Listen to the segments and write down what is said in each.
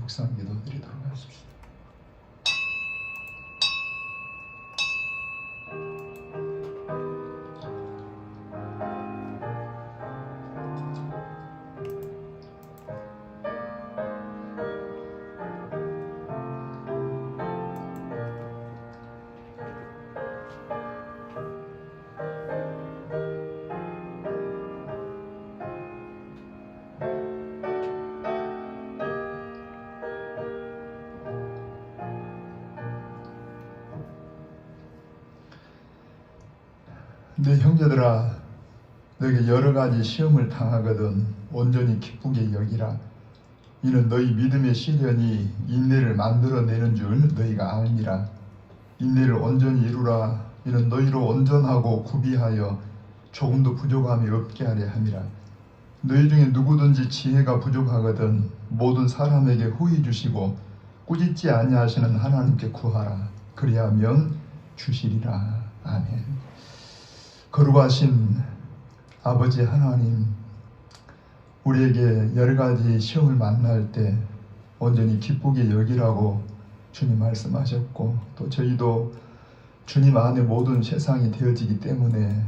묵상 기도 드리도록 하십시오. 내 형제들아, 너에게 여러 가지 시험을 당하거든 온전히 기쁘게 여기라. 이는 너희 믿음의 시련이 인내를 만들어내는 줄 너희가 알미라. 인내를 온전히 이루라. 이는 너희로 온전하고 구비하여 조금도 부족함이 없게 하려 함이라. 너희 중에 누구든지 지혜가 부족하거든 모든 사람에게 후히 주시고 꾸짖지 아니하시는 하나님께 구하라. 그리하면 주시리라. 아멘. 거룩하신 아버지 하나님, 우리에게 여러 가지 시험을 만날 때 온전히 기쁘게 여기라고 주님 말씀하셨고, 또 저희도 주님 안에 모든 세상이 되어지기 때문에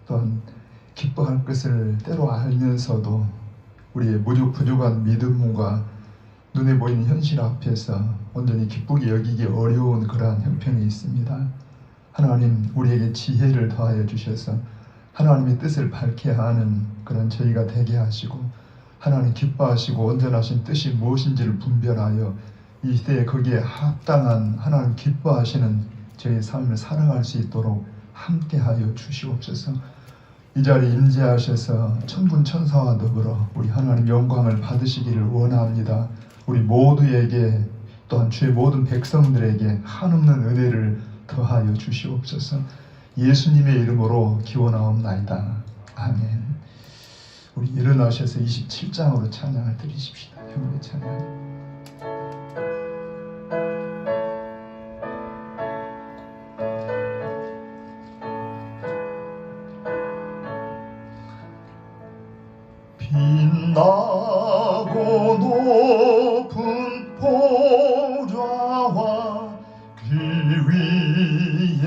또한 기뻐할 것을 때로 알면서도 우리의 부족한 믿음과 눈에 보이는 현실 앞에서 온전히 기쁘게 여기기 어려운 그러한 형편이 있습니다. 하나님, 우리에게 지혜를 더하여 주셔서 하나님의 뜻을 밝게 하는 그런 저희가 되게 하시고, 하나님 기뻐하시고 온전하신 뜻이 무엇인지를 분별하여 이 시대에 거기에 합당한 하나님 기뻐하시는 저희의 삶을 살아갈 수 있도록 함께하여 주시옵소서. 이 자리에 임재하셔서 천군 천사와 더불어 우리 하나님 영광을 받으시기를 원합니다. 우리 모두에게, 또한 주의 모든 백성들에게 한없는 은혜를 더하여 주시옵소서. 예수님의 이름으로 기원하옵나이다. 아멘. 우리 일어나셔서 27장으로 찬양을 드리십시다. 형님의 찬양. 빛나고 높은 보좌와 그 위에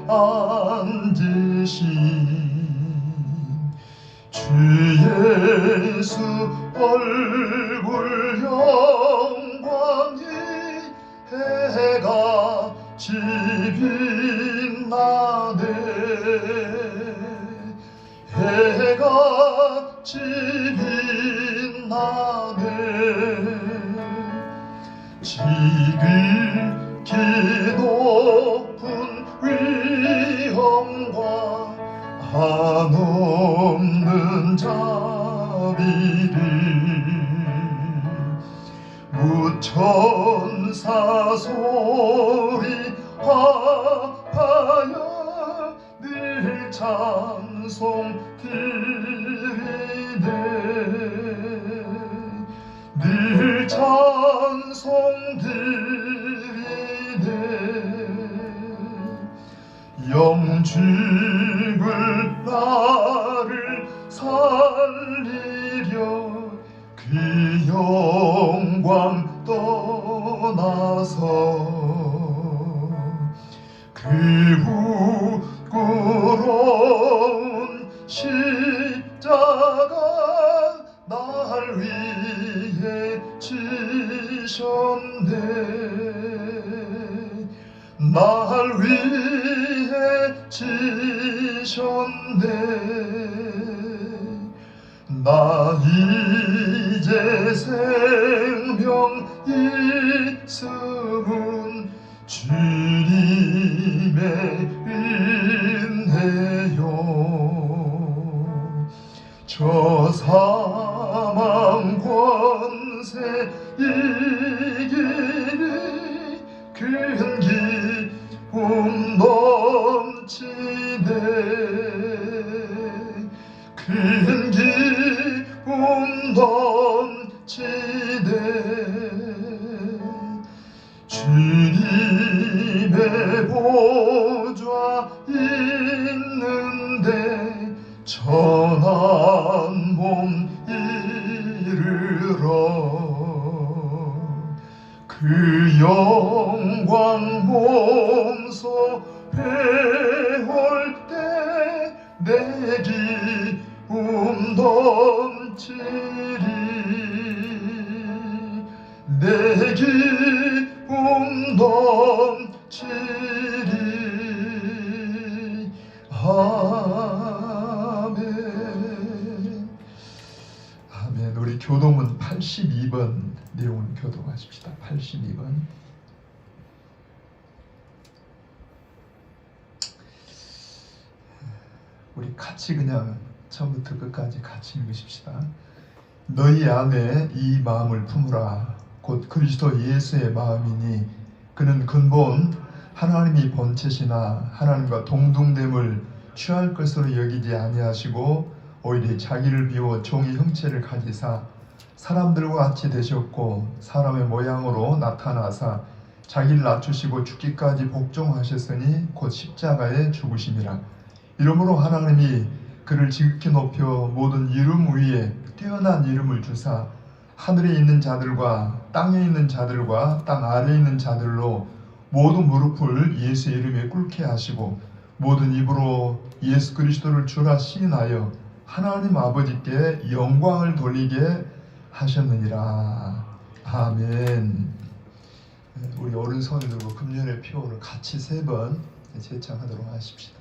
앉으신 주 예수 얼굴 영광이 해같이 빛나네. 해같이 빛나네. 지극히 높은 위엄과 한없는 자비를 무천사 소리 합하여 늘 찬송 드리네. 늘 찬송 드리네. 영죽을 나를 살리려 그 영광 떠나서 그 부끄러운 십자가 날 위해 지셨네. 날 위해 지셨네. 나 이제 생명 있음은 주님의 은혜요. 저 사망 권세 이기리 큰 기쁨 넘치네. 큰 기쁨 넘치네. 주님의 보좌 있는데 천한 몸 이르러 그 영광 몸소 배울 때 내 기쁨 넘치리 내 기쁨 넘치리 아멘. 아멘. 우리 교동은 82번 내용을 교동하십시다. 82번. 우리 같이 그냥 처음부터 끝까지 같이 읽으십시다. 너희 안에 이 마음을 품으라. 곧 그리스도 예수의 마음이니 그는 근본 하나님이 본체시나 하나님과 동등됨을 취할 것으로 여기지 아니하시고 오히려 자기를 비워 종의 형체를 가지사 사람들과 같이 되셨고 사람의 모양으로 나타나사 자기를 낮추시고 죽기까지 복종하셨으니 곧 십자가에 죽으심이라. 이러므로 하나님이 그를 지극히 높여 모든 이름 위에 뛰어난 이름을 주사 하늘에 있는 자들과 땅에 있는 자들과 땅 아래에 있는 자들로 모든 무릎을 예수 이름에 꿇게 하시고 모든 입으로 예수 그리스도를 주라 시인하여 하나님 아버지께 영광을 돌리게 하셨느니라. 아멘. 우리 오른손을 들고 금년의 표를 같이 3번 제창하도록 하십시다.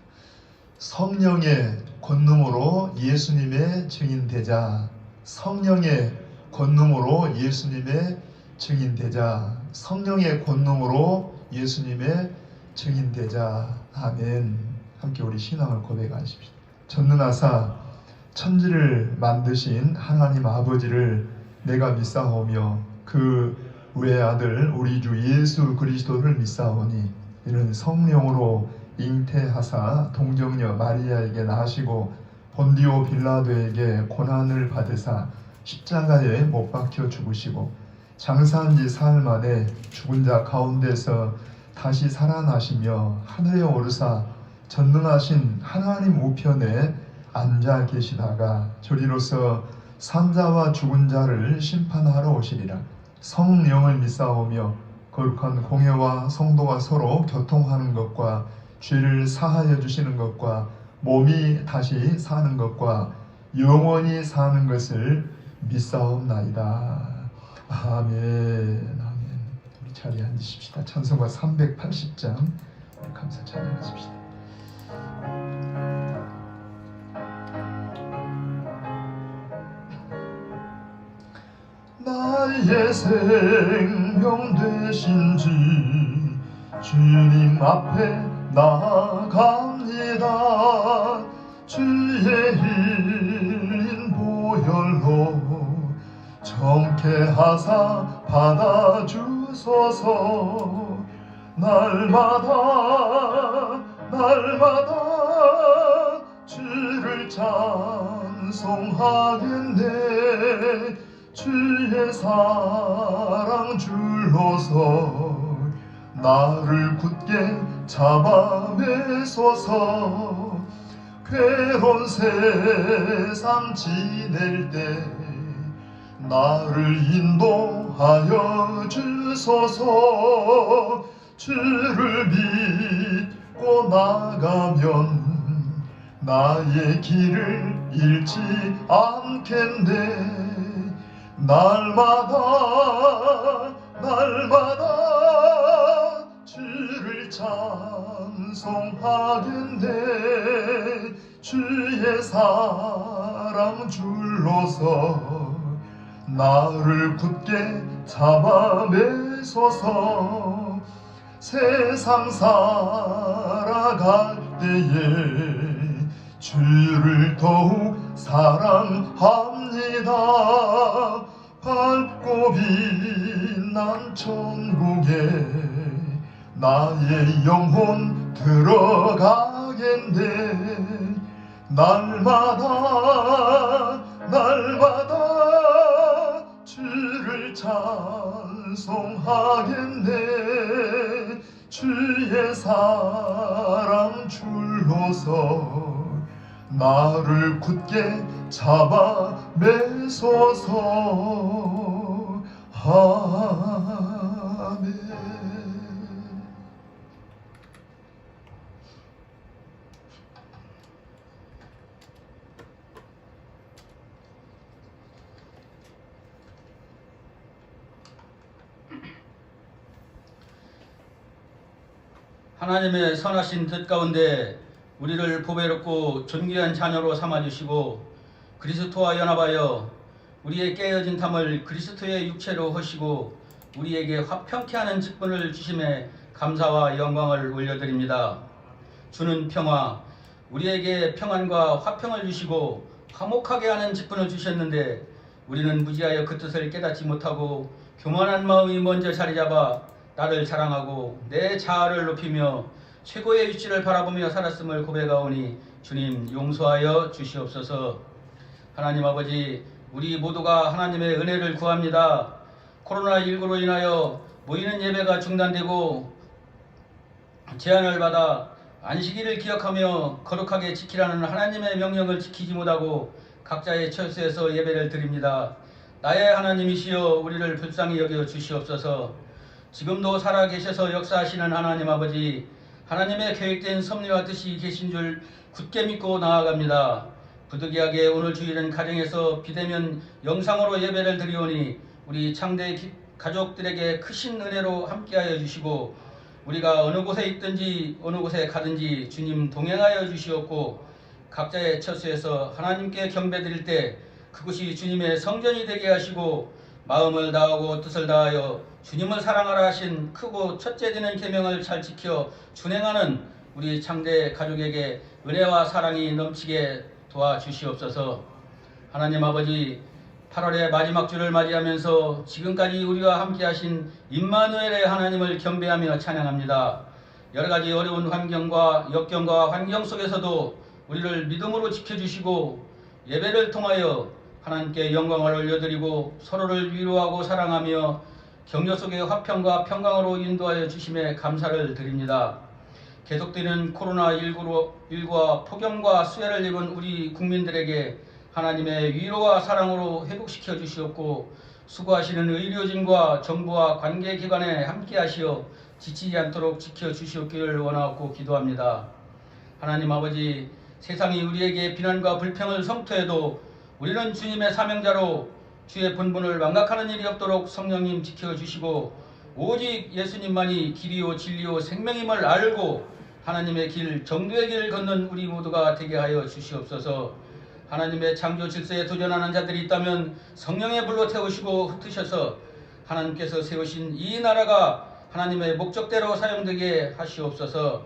성령의 권능으로 예수님의 증인되자. 성령의 권능으로 예수님의 증인되자. 성령의 권능으로 예수님의 증인되자. 아멘. 함께 우리 신앙을 고백하십시다. 전능하사 천지를 만드신 하나님 아버지를 내가 믿사오며 그 외아들 우리 주 예수 그리스도를 믿사오니 이는 성령으로 잉태하사 동정녀 마리아에게 나시고 본디오 빌라도에게 고난을 받으사 십자가에 못 박혀 죽으시고 장사한 지 사흘 만에 죽은 자 가운데서 다시 살아나시며 하늘에 오르사 전능하신 하나님 우편에 앉아 계시다가 저리로서 산자와 죽은 자를 심판하러 오시리라. 성령을 믿사오며 거룩한 공회와 성도가 서로 교통하는 것과 죄를 사하여 주시는 것과 몸이 다시 사는 것과 영원히 사는 것을 믿사옵나이다. 아멘. 아멘. 우리 자리에 앉으십시다. 찬송가 380장 감사 찬양하십시다. 나의 생명 되신 주 주님 앞에 나아갑니다. 주의 흘린 보혈로 정케 하사 받아주소서. 날마다 주를 찬송하겠네. 주의 사랑 줄로서 나를 굳게 잡아매소서. 괴로운 세상 지낼 때 나를 인도하여 주소서. 주를 믿고 나가면 나의 길을 잃지 않겠네. 날마다 주를 찬송하겠네. 주의 사랑 줄로서 나를 굳게 잡아매소서. 세상 살아갈 때에 주를 더욱 사랑합니다. 밝고 빛난 천국에 나의 영혼 들어가겠네. 날마다 주를 찬송하겠네. 주의 사랑 줄로서 나를 굳게 잡아매소서. 아멘. 하나님의 선하신 뜻 가운데 우리를 보배롭고 존귀한 자녀로 삼아주시고 그리스도와 연합하여 우리의 깨어진 탐을 그리스도의 육체로 허시고 우리에게 화평케 하는 직분을 주심에 감사와 영광을 올려드립니다. 주는 평화, 우리에게 평안과 화평을 주시고 화목하게 하는 직분을 주셨는데 우리는 무지하여 그 뜻을 깨닫지 못하고 교만한 마음이 먼저 자리잡아 나를 자랑하고 내 자아를 높이며 최고의 위치를 바라보며 살았음을 고백하오니 주님 용서하여 주시옵소서. 하나님 아버지, 우리 모두가 하나님의 은혜를 구합니다. 코로나19로 인하여 모이는 예배가 중단되고 제한을 받아 안식일을 기억하며 거룩하게 지키라는 하나님의 명령을 지키지 못하고 각자의 처소에서 예배를 드립니다. 나의 하나님이시여 우리를 불쌍히 여겨 주시옵소서. 지금도 살아계셔서 역사하시는 하나님 아버지, 하나님의 계획된 섭리와 뜻이 계신 줄 굳게 믿고 나아갑니다. 부득이하게 오늘 주일은 가정에서 비대면 영상으로 예배를 드리오니 우리 창대 가족들에게 크신 은혜로 함께하여 주시고 우리가 어느 곳에 있든지 어느 곳에 가든지 주님 동행하여 주시옵고 각자의 처소에서 하나님께 경배드릴 때 그곳이 주님의 성전이 되게 하시고 마음을 다하고 뜻을 다하여 주님을 사랑하라 하신 크고 첫째 되는 계명을 잘 지켜 준행하는 우리 창대 가족에게 은혜와 사랑이 넘치게 도와주시옵소서. 하나님 아버지, 8월의 마지막 주를 맞이하면서 지금까지 우리와 함께하신 임마누엘의 하나님을 경배하며 찬양합니다. 여러가지 어려운 환경과 역경과 환경 속에서도 우리를 믿음으로 지켜주시고 예배를 통하여 하나님께 영광을 올려드리고 서로를 위로하고 사랑하며 격려 속의 화평과 평강으로 인도하여 주심에 감사를 드립니다. 계속되는 코로나19와 폭염과 수해를 입은 우리 국민들에게 하나님의 위로와 사랑으로 회복시켜 주시옵고 수고하시는 의료진과 정부와 관계기관에 함께하시어 지치지 않도록 지켜주시옵기를 원하옵고 기도합니다. 하나님 아버지, 세상이 우리에게 비난과 불평을 성토해도 우리는 주님의 사명자로 주의 본분을 망각하는 일이 없도록 성령님 지켜주시고 오직 예수님만이 길이요 진리요 생명임을 알고 하나님의 길, 정도의 길을 걷는 우리 모두가 되게 하여 주시옵소서. 하나님의 창조 질서에 도전하는 자들이 있다면 성령의 불로 태우시고 흩으셔서 하나님께서 세우신 이 나라가 하나님의 목적대로 사용되게 하시옵소서.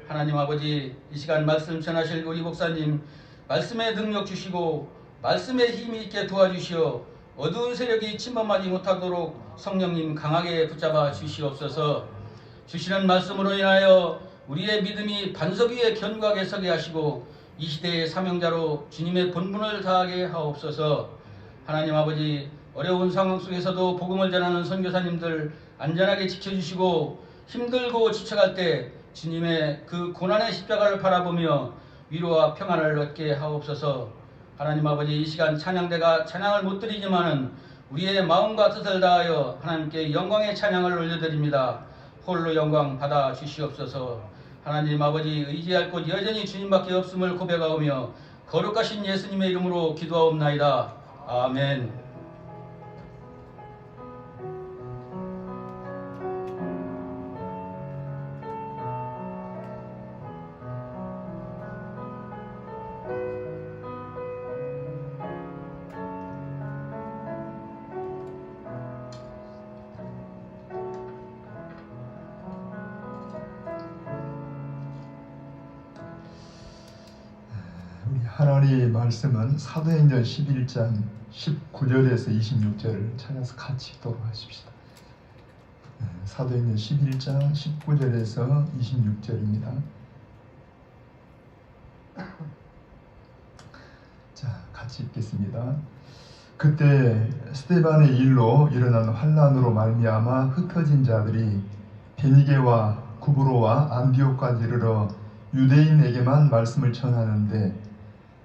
하나님 아버지, 이 시간 말씀 전하실 우리 목사님 말씀의 능력 주시고 말씀의 힘이 있게 도와주시어 어두운 세력이 침범하지 못하도록 성령님 강하게 붙잡아 주시옵소서. 주시는 말씀으로 인하여 우리의 믿음이 반석 위에 견고하게 서게 하시고 이 시대의 사명자로 주님의 본분을 다하게 하옵소서. 하나님 아버지, 어려운 상황 속에서도 복음을 전하는 선교사님들 안전하게 지켜주시고 힘들고 지쳐갈 때 주님의 그 고난의 십자가를 바라보며 위로와 평안을 얻게 하옵소서. 하나님 아버지, 이 시간 찬양대가 찬양을 못 드리지만은 우리의 마음과 뜻을 다하여 하나님께 영광의 찬양을 올려드립니다. 홀로 영광 받아 주시옵소서. 하나님 아버지, 의지할 곳 여전히 주님밖에 없음을 고백하오며 거룩하신 예수님의 이름으로 기도하옵나이다. 아멘. 하나님의 말씀은 사도행전 11장 19절에서 26절을 찾아서 같이 읽도록 하십시다. 사도행전 11장 19절에서 26절입니다. 자, 같이 읽겠습니다. 그때 스데반의 일로 일어난 환난으로 말미암아 흩어진 자들이 베니게와 구브로와 안디옥까지 이르러 유대인에게만 말씀을 전하는데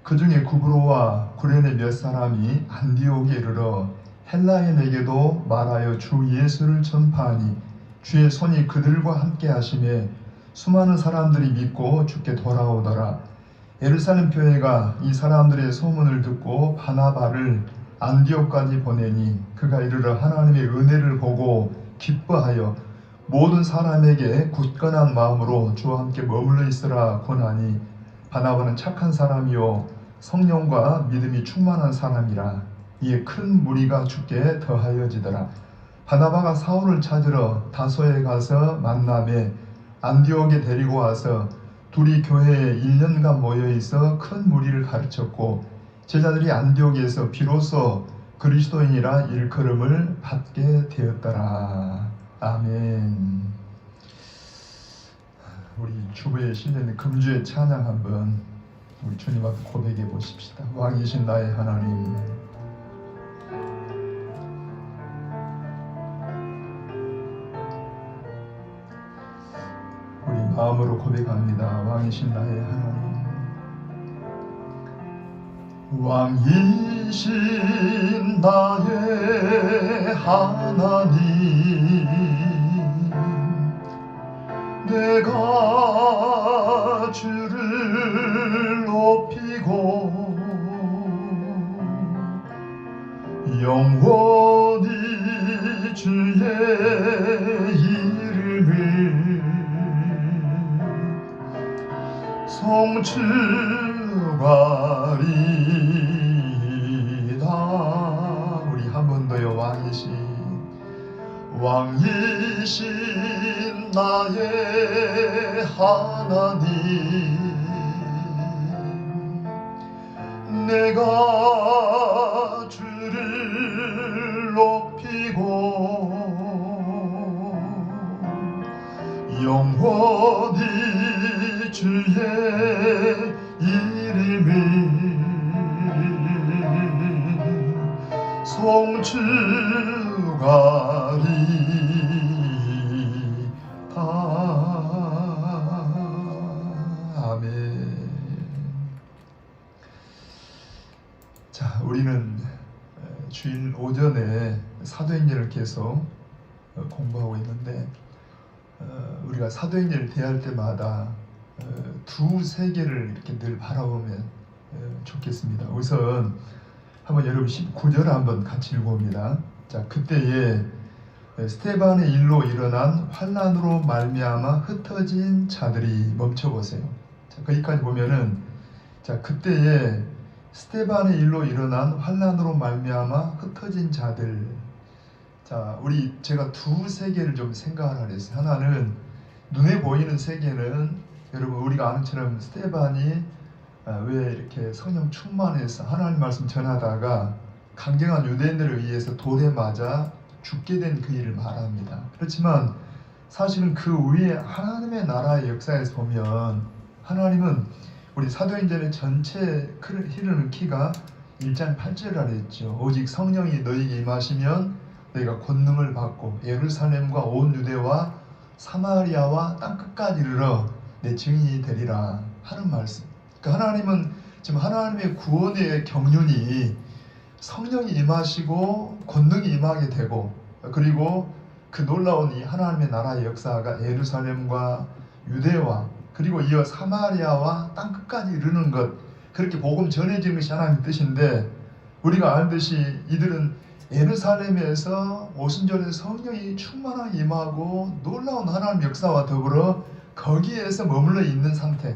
그 중에 구브로와 구레네 몇 사람이 안디옥에 이르러 헬라인에게도 말하여 주 예수를 전파하니 주의 손이 그들과 함께 하심에 수많은 사람들이 믿고 주께 돌아오더라. 예루살렘 교회가 이 사람들의 소문을 듣고 바나바를 안디옥까지 보내니 그가 이르러 하나님의 은혜를 보고 기뻐하여 모든 사람에게 굳건한 마음으로 주와 함께 머물러 있으라 권하니 바나바는 착한 사람이요 성령과 믿음이 충만한 사람이라. 이에 큰 무리가 주께 더하여지더라. 바나바가 사울을 찾으러 다소에 가서 만나매 안디옥에 데리고 와서 둘이 교회에 1년간 모여 있어 큰 무리를 가르쳤고 제자들이 안디옥에서 비로소 그리스도인이라 일컬음을 받게 되었더라. 아멘. 우리 주보에 실려있는 금주의 찬양 한번 우리 주님 앞에 고백해 보십시다. 왕이신 나의 하나님, 우리 마음으로 고백합니다. 왕이신 나의 하나님, 왕이신 나의 하나님, 내가 주를 높이고 영원히 주의 이름을 송축하리다. 우리 한 번 더요. 왕이신 나의 하나님, 내가 주를 높이고 영원히 주의 이름을 송축하리다. 아멘. 자, 우리는 주일 오전에 사도행전을 계속 공부하고 있는데 우리가 사도행전을 대할 때마다 두 세계를 이렇게 늘 바라보면 좋겠습니다. 우선 한번 여러분 19절을 한번 같이 읽어봅니다. 자, 그때에 스데반의 일로 일어난 환난으로 말미암아 흩어진 자들이 멈춰보세요. 자, 거기까지 보면은 자, 그때에 스데반의 일로 일어난 환난으로 말미암아 흩어진 자들. 자, 제가 두 세계를 좀 생각하라 그랬어요. 하나는 눈에 보이는 세계는 여러분 우리가 아는 처럼 스데반이 왜 이렇게 성령 충만해서 하나님 말씀 전하다가 강경한 유대인들에 의해서 돌에 맞아 죽게 된 그 일을 말합니다. 그렇지만 사실은 그 위에 하나님의 나라의 역사에서 보면 하나님은 우리 사도행전의 전체 흐르는 키가 1장 8절이라 했죠. 오직 성령이 너희에게 임하시면 너희가 권능을 받고 예루살렘과 온 유대와 사마리아와 땅끝까지 이르러 내 증인이 되리라 하는 말씀. 그러니까 하나님은 지금 하나님의 구원의 경륜이 성령이 임하시고 권능이 임하게 되고 그리고 그 놀라운 이 하나님의 나라의 역사가 예루살렘과 유대와 그리고 이어 사마리아와 땅끝까지 이르는 것, 그렇게 복음 전해지는 것이 하나님의 뜻인데 우리가 알듯이 이들은 예루살렘에서 오순절에 성령이 충만하게 임하고 놀라운 하나님의 역사와 더불어 거기에서 머물러 있는 상태.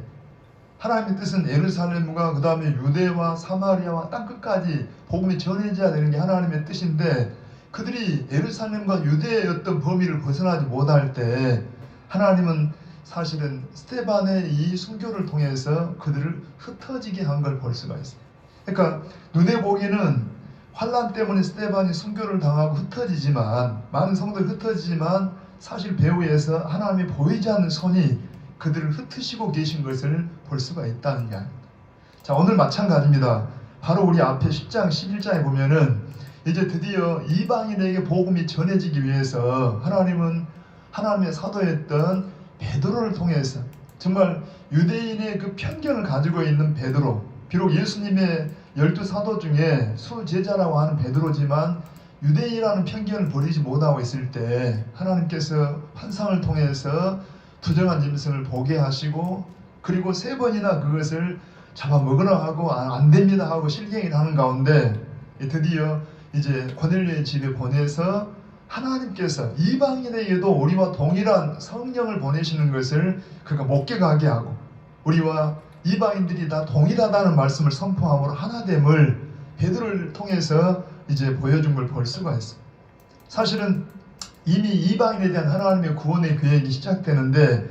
하나님의 뜻은 예루살렘과 그 다음에 유대와 사마리아와 땅끝까지 복음이 전해져야 되는 게 하나님의 뜻인데 그들이 예루살렘과 유대의 어떤 범위를 벗어나지 못할 때 하나님은 사실은 스데반의 이 순교를 통해서 그들을 흩어지게 한 걸 볼 수가 있어요. 그러니까 눈에 보기에는 환난 때문에 스데반이 순교를 당하고 흩어지지만 많은 성도들이 흩어지지만 사실 배후에서 하나님이 보이지 않는 손이 그들을 흩으시고 계신 것을 볼 수가 있다는 게 아닙니다. 자, 오늘 마찬가지입니다. 바로 우리 앞에 10장 11장에 보면은 이제 드디어 이방인에게 복음이 전해지기 위해서 하나님은 하나님의 사도였던 베드로를 통해서 정말 유대인의 그 편견을 가지고 있는 베드로, 비록 예수님의 12사도 중에 수제자라고 하는 베드로지만 유대인이라는 편견을 버리지 못하고 있을 때 하나님께서 환상을 통해서 부정한 짐승을 보게 하시고 그리고 3번이나 그것을 잡아먹으라 하고 안 됩니다 하고 실갱이를 하는 가운데 드디어 이제 고넬료의 집에 보내서 하나님께서 이방인에게도 우리와 동일한 성령을 보내시는 것을 그가 목격하게 하고 우리와 이방인들이 다 동일하다는 말씀을 선포함으로 하나됨을 베드로를 통해서 이제 보여준 걸 볼 수가 있습니다. 사실은 이미 이방인에 대한 하나님의 구원의 계획이 시작되는데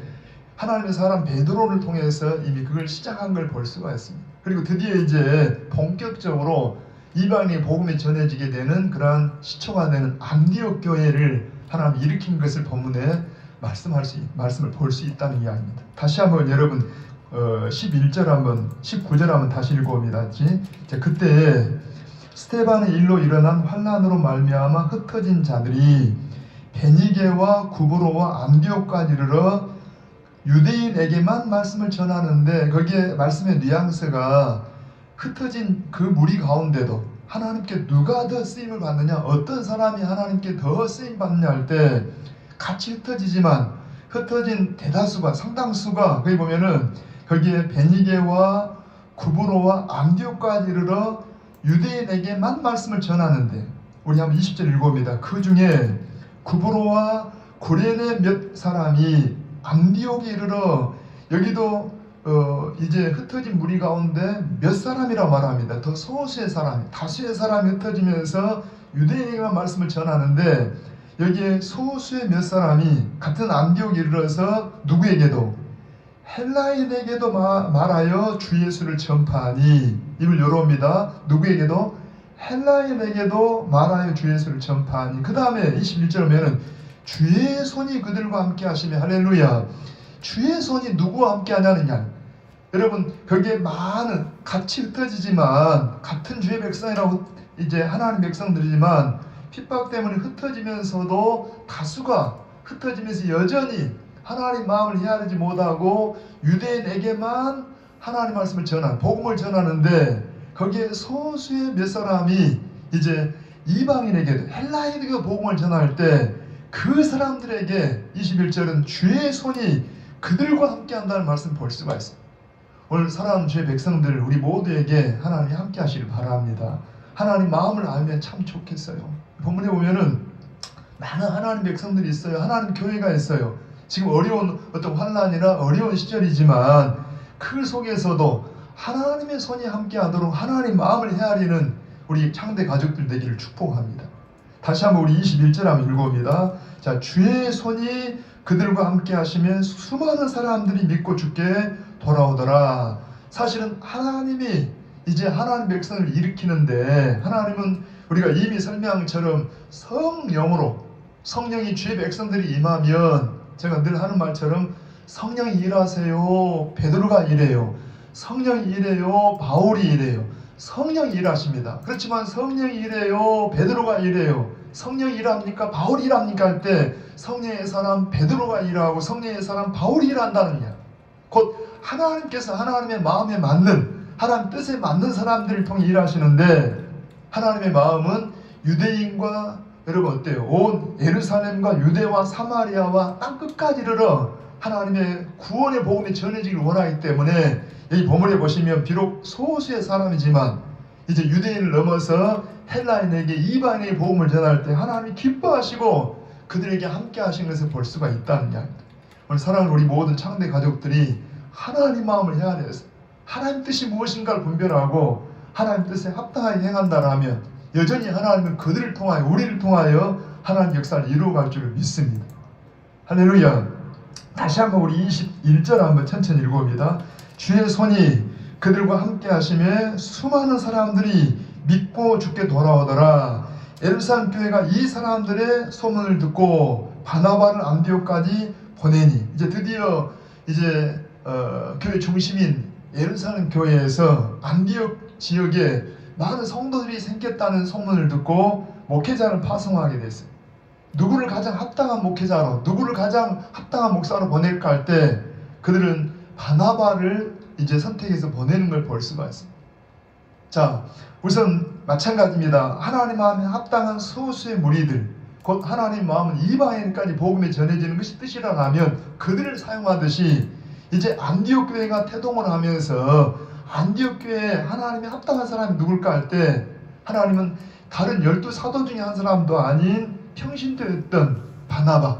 하나님의 사람 베드로를 통해서 이미 그걸 시작한 걸 볼 수가 있습니다. 그리고 드디어 이제 본격적으로 이방인의 복음이 전해지게 되는 그러한 시초가 되는 안디옥 교회를 하나님이 일으킨 것을 본문에 말씀을 볼 수 있다는 이야기입니다. 다시 한번 여러분 11절 한번 19절 한번 다시 읽어봅니다. 그때 스데반의 일로 일어난 환난으로 말미암아 흩어진 자들이 베니게와 구브로와 안디옥까지 이르러 유대인에게만 말씀을 전하는데 거기에 말씀의 뉘앙스가 흩어진 그 무리 가운데도 하나님께 누가 더 쓰임을 받느냐, 어떤 사람이 하나님께 더 쓰임 받느냐 할 때 같이 흩어지지만 흩어진 대다수가 상당수가 거기 보면은 거기에 베니게와 구브로와 안디옥까지 이르러 유대인에게만 말씀을 전하는데 우리 한번 20절 읽어봅니다. 그 중에 구브로와 구레네 몇 사람이 안디옥에 이르러 여기도 이제 흩어진 무리 가운데 몇 사람이라 말합니다. 더 소수의 사람, 다수의 사람이 흩어지면서 유대인에게만 말씀을 전하는데 여기에 소수의 몇 사람이 같은 안디옥에 이르러서 누구에게도 헬라인에게도 말하여 주 예수를 전파하니 입을 열어옵니다. 누구에게도 헬라인에게도 말하여 주 예수를 전파하니 그 다음에 21절 보면은 주의 손이 그들과 함께 하시며 할렐루야. 주의 손이 누구와 함께 하냐느냐. 여러분 거기에 많은 같이 흩어지지만 같은 주의 백성이라고 이제 하나님 백성들이지만 핍박 때문에 흩어지면서도 다수가 흩어지면서 여전히 하나님 마음을 헤아리지 못하고 유대인에게만 하나님 말씀을 전하는 복음을 전하는데 거기에 소수의 몇 사람이 이제 이방인에게도 헬라인에게 복음을 전할 때 그 사람들에게 21절은 주의 손이 그들과 함께 한다는 말씀을 볼 수가 있습니다. 오늘 사랑하는 주의 백성들 우리 모두에게 하나님이 함께 하시길 바랍니다. 하나님 마음을 알면 참 좋겠어요. 본문에 보면은 많은 하나님 백성들이 있어요. 하나님 교회가 있어요. 지금 어려운 어떤 환난이나 어려운 시절이지만 그 속에서도 하나님의 손이 함께 하도록 하나님 마음을 헤아리는 우리 창대 가족들 되기를 축복합니다. 다시 한번 우리 21절 한번 읽어봅니다. 자, 주의 손이 그들과 함께 하시면 수많은 사람들이 믿고 주께 돌아오더라. 사실은 하나님이 이제 하나님 백성을 일으키는데 하나님은 우리가 이미 설명처럼 성령으로 성령이 주의 백성들이 임하면 제가 늘 하는 말처럼 성령이 일하세요. 베드로가 일해요. 성령이 일해요. 바울이 일해요. 성령이 일하십니다. 그렇지만 성령이 일해요. 베드로가 일해요. 성령이 일합니까? 바울이 일합니까? 할 때 성령의 사람 베드로가 일하고 성령의 사람 바울이 일한다는 이야기. 곧 하나님께서 하나님의 마음에 맞는 하나님 뜻에 맞는 사람들을 통해 일하시는데 하나님의 마음은 유대인과 여러분 어때요? 온 예루살렘과 유대와 사마리아와 땅끝까지 이르러 하나님의 구원의 복음이 전해지길 원하기 때문에 이 본문에 보시면 비록 소수의 사람이지만 이제 유대인을 넘어서 헬라인에게 이방인의 복음을 전할 때 하나님이 기뻐하시고 그들에게 함께 하신 것을 볼 수가 있다는 이야기입니다. 오늘 사랑하는 우리 모든 창대 가족들이 하나님 마음을 헤아려서 하나님 뜻이 무엇인가를 분별하고 하나님 뜻에 합당하게 행한다라면 여전히 하나님은 그들을 통하여 우리를 통하여 하나님 역사를 이루어갈 줄을 믿습니다. 할렐루야. 다시 한번 우리 21절 한번 천천히 읽어봅니다. 주의 손이 그들과 함께 하심에 수많은 사람들이 믿고 주께 돌아오더라. 예루살렘 교회가 이 사람들의 소문을 듣고 바나바를 안디옥까지 보내니 이제 드디어 이제 교회 중심인 예루살렘 교회에서 안디옥 지역에 많은 성도들이 생겼다는 소문을 듣고 목회자를 파송하게 됐어요. 누구를 가장 합당한 목회자로, 누구를 가장 합당한 목사로 보낼까 할 때 그들은 바나바를 이제 선택해서 보내는 걸 볼 수가 있습니다. 자, 우선 마찬가지입니다. 하나님 마음에 합당한 소수의 무리들, 곧 하나님 마음은 이방인까지 복음이 전해지는 것이 뜻이라면 그들을 사용하듯이 이제 안디옥 교회가 태동을 하면서 안디옥 교회에 하나님의 합당한 사람이 누굴까 할 때 하나님은 다른 12 사도 중에 한 사람도 아닌 평신도였던 바나바,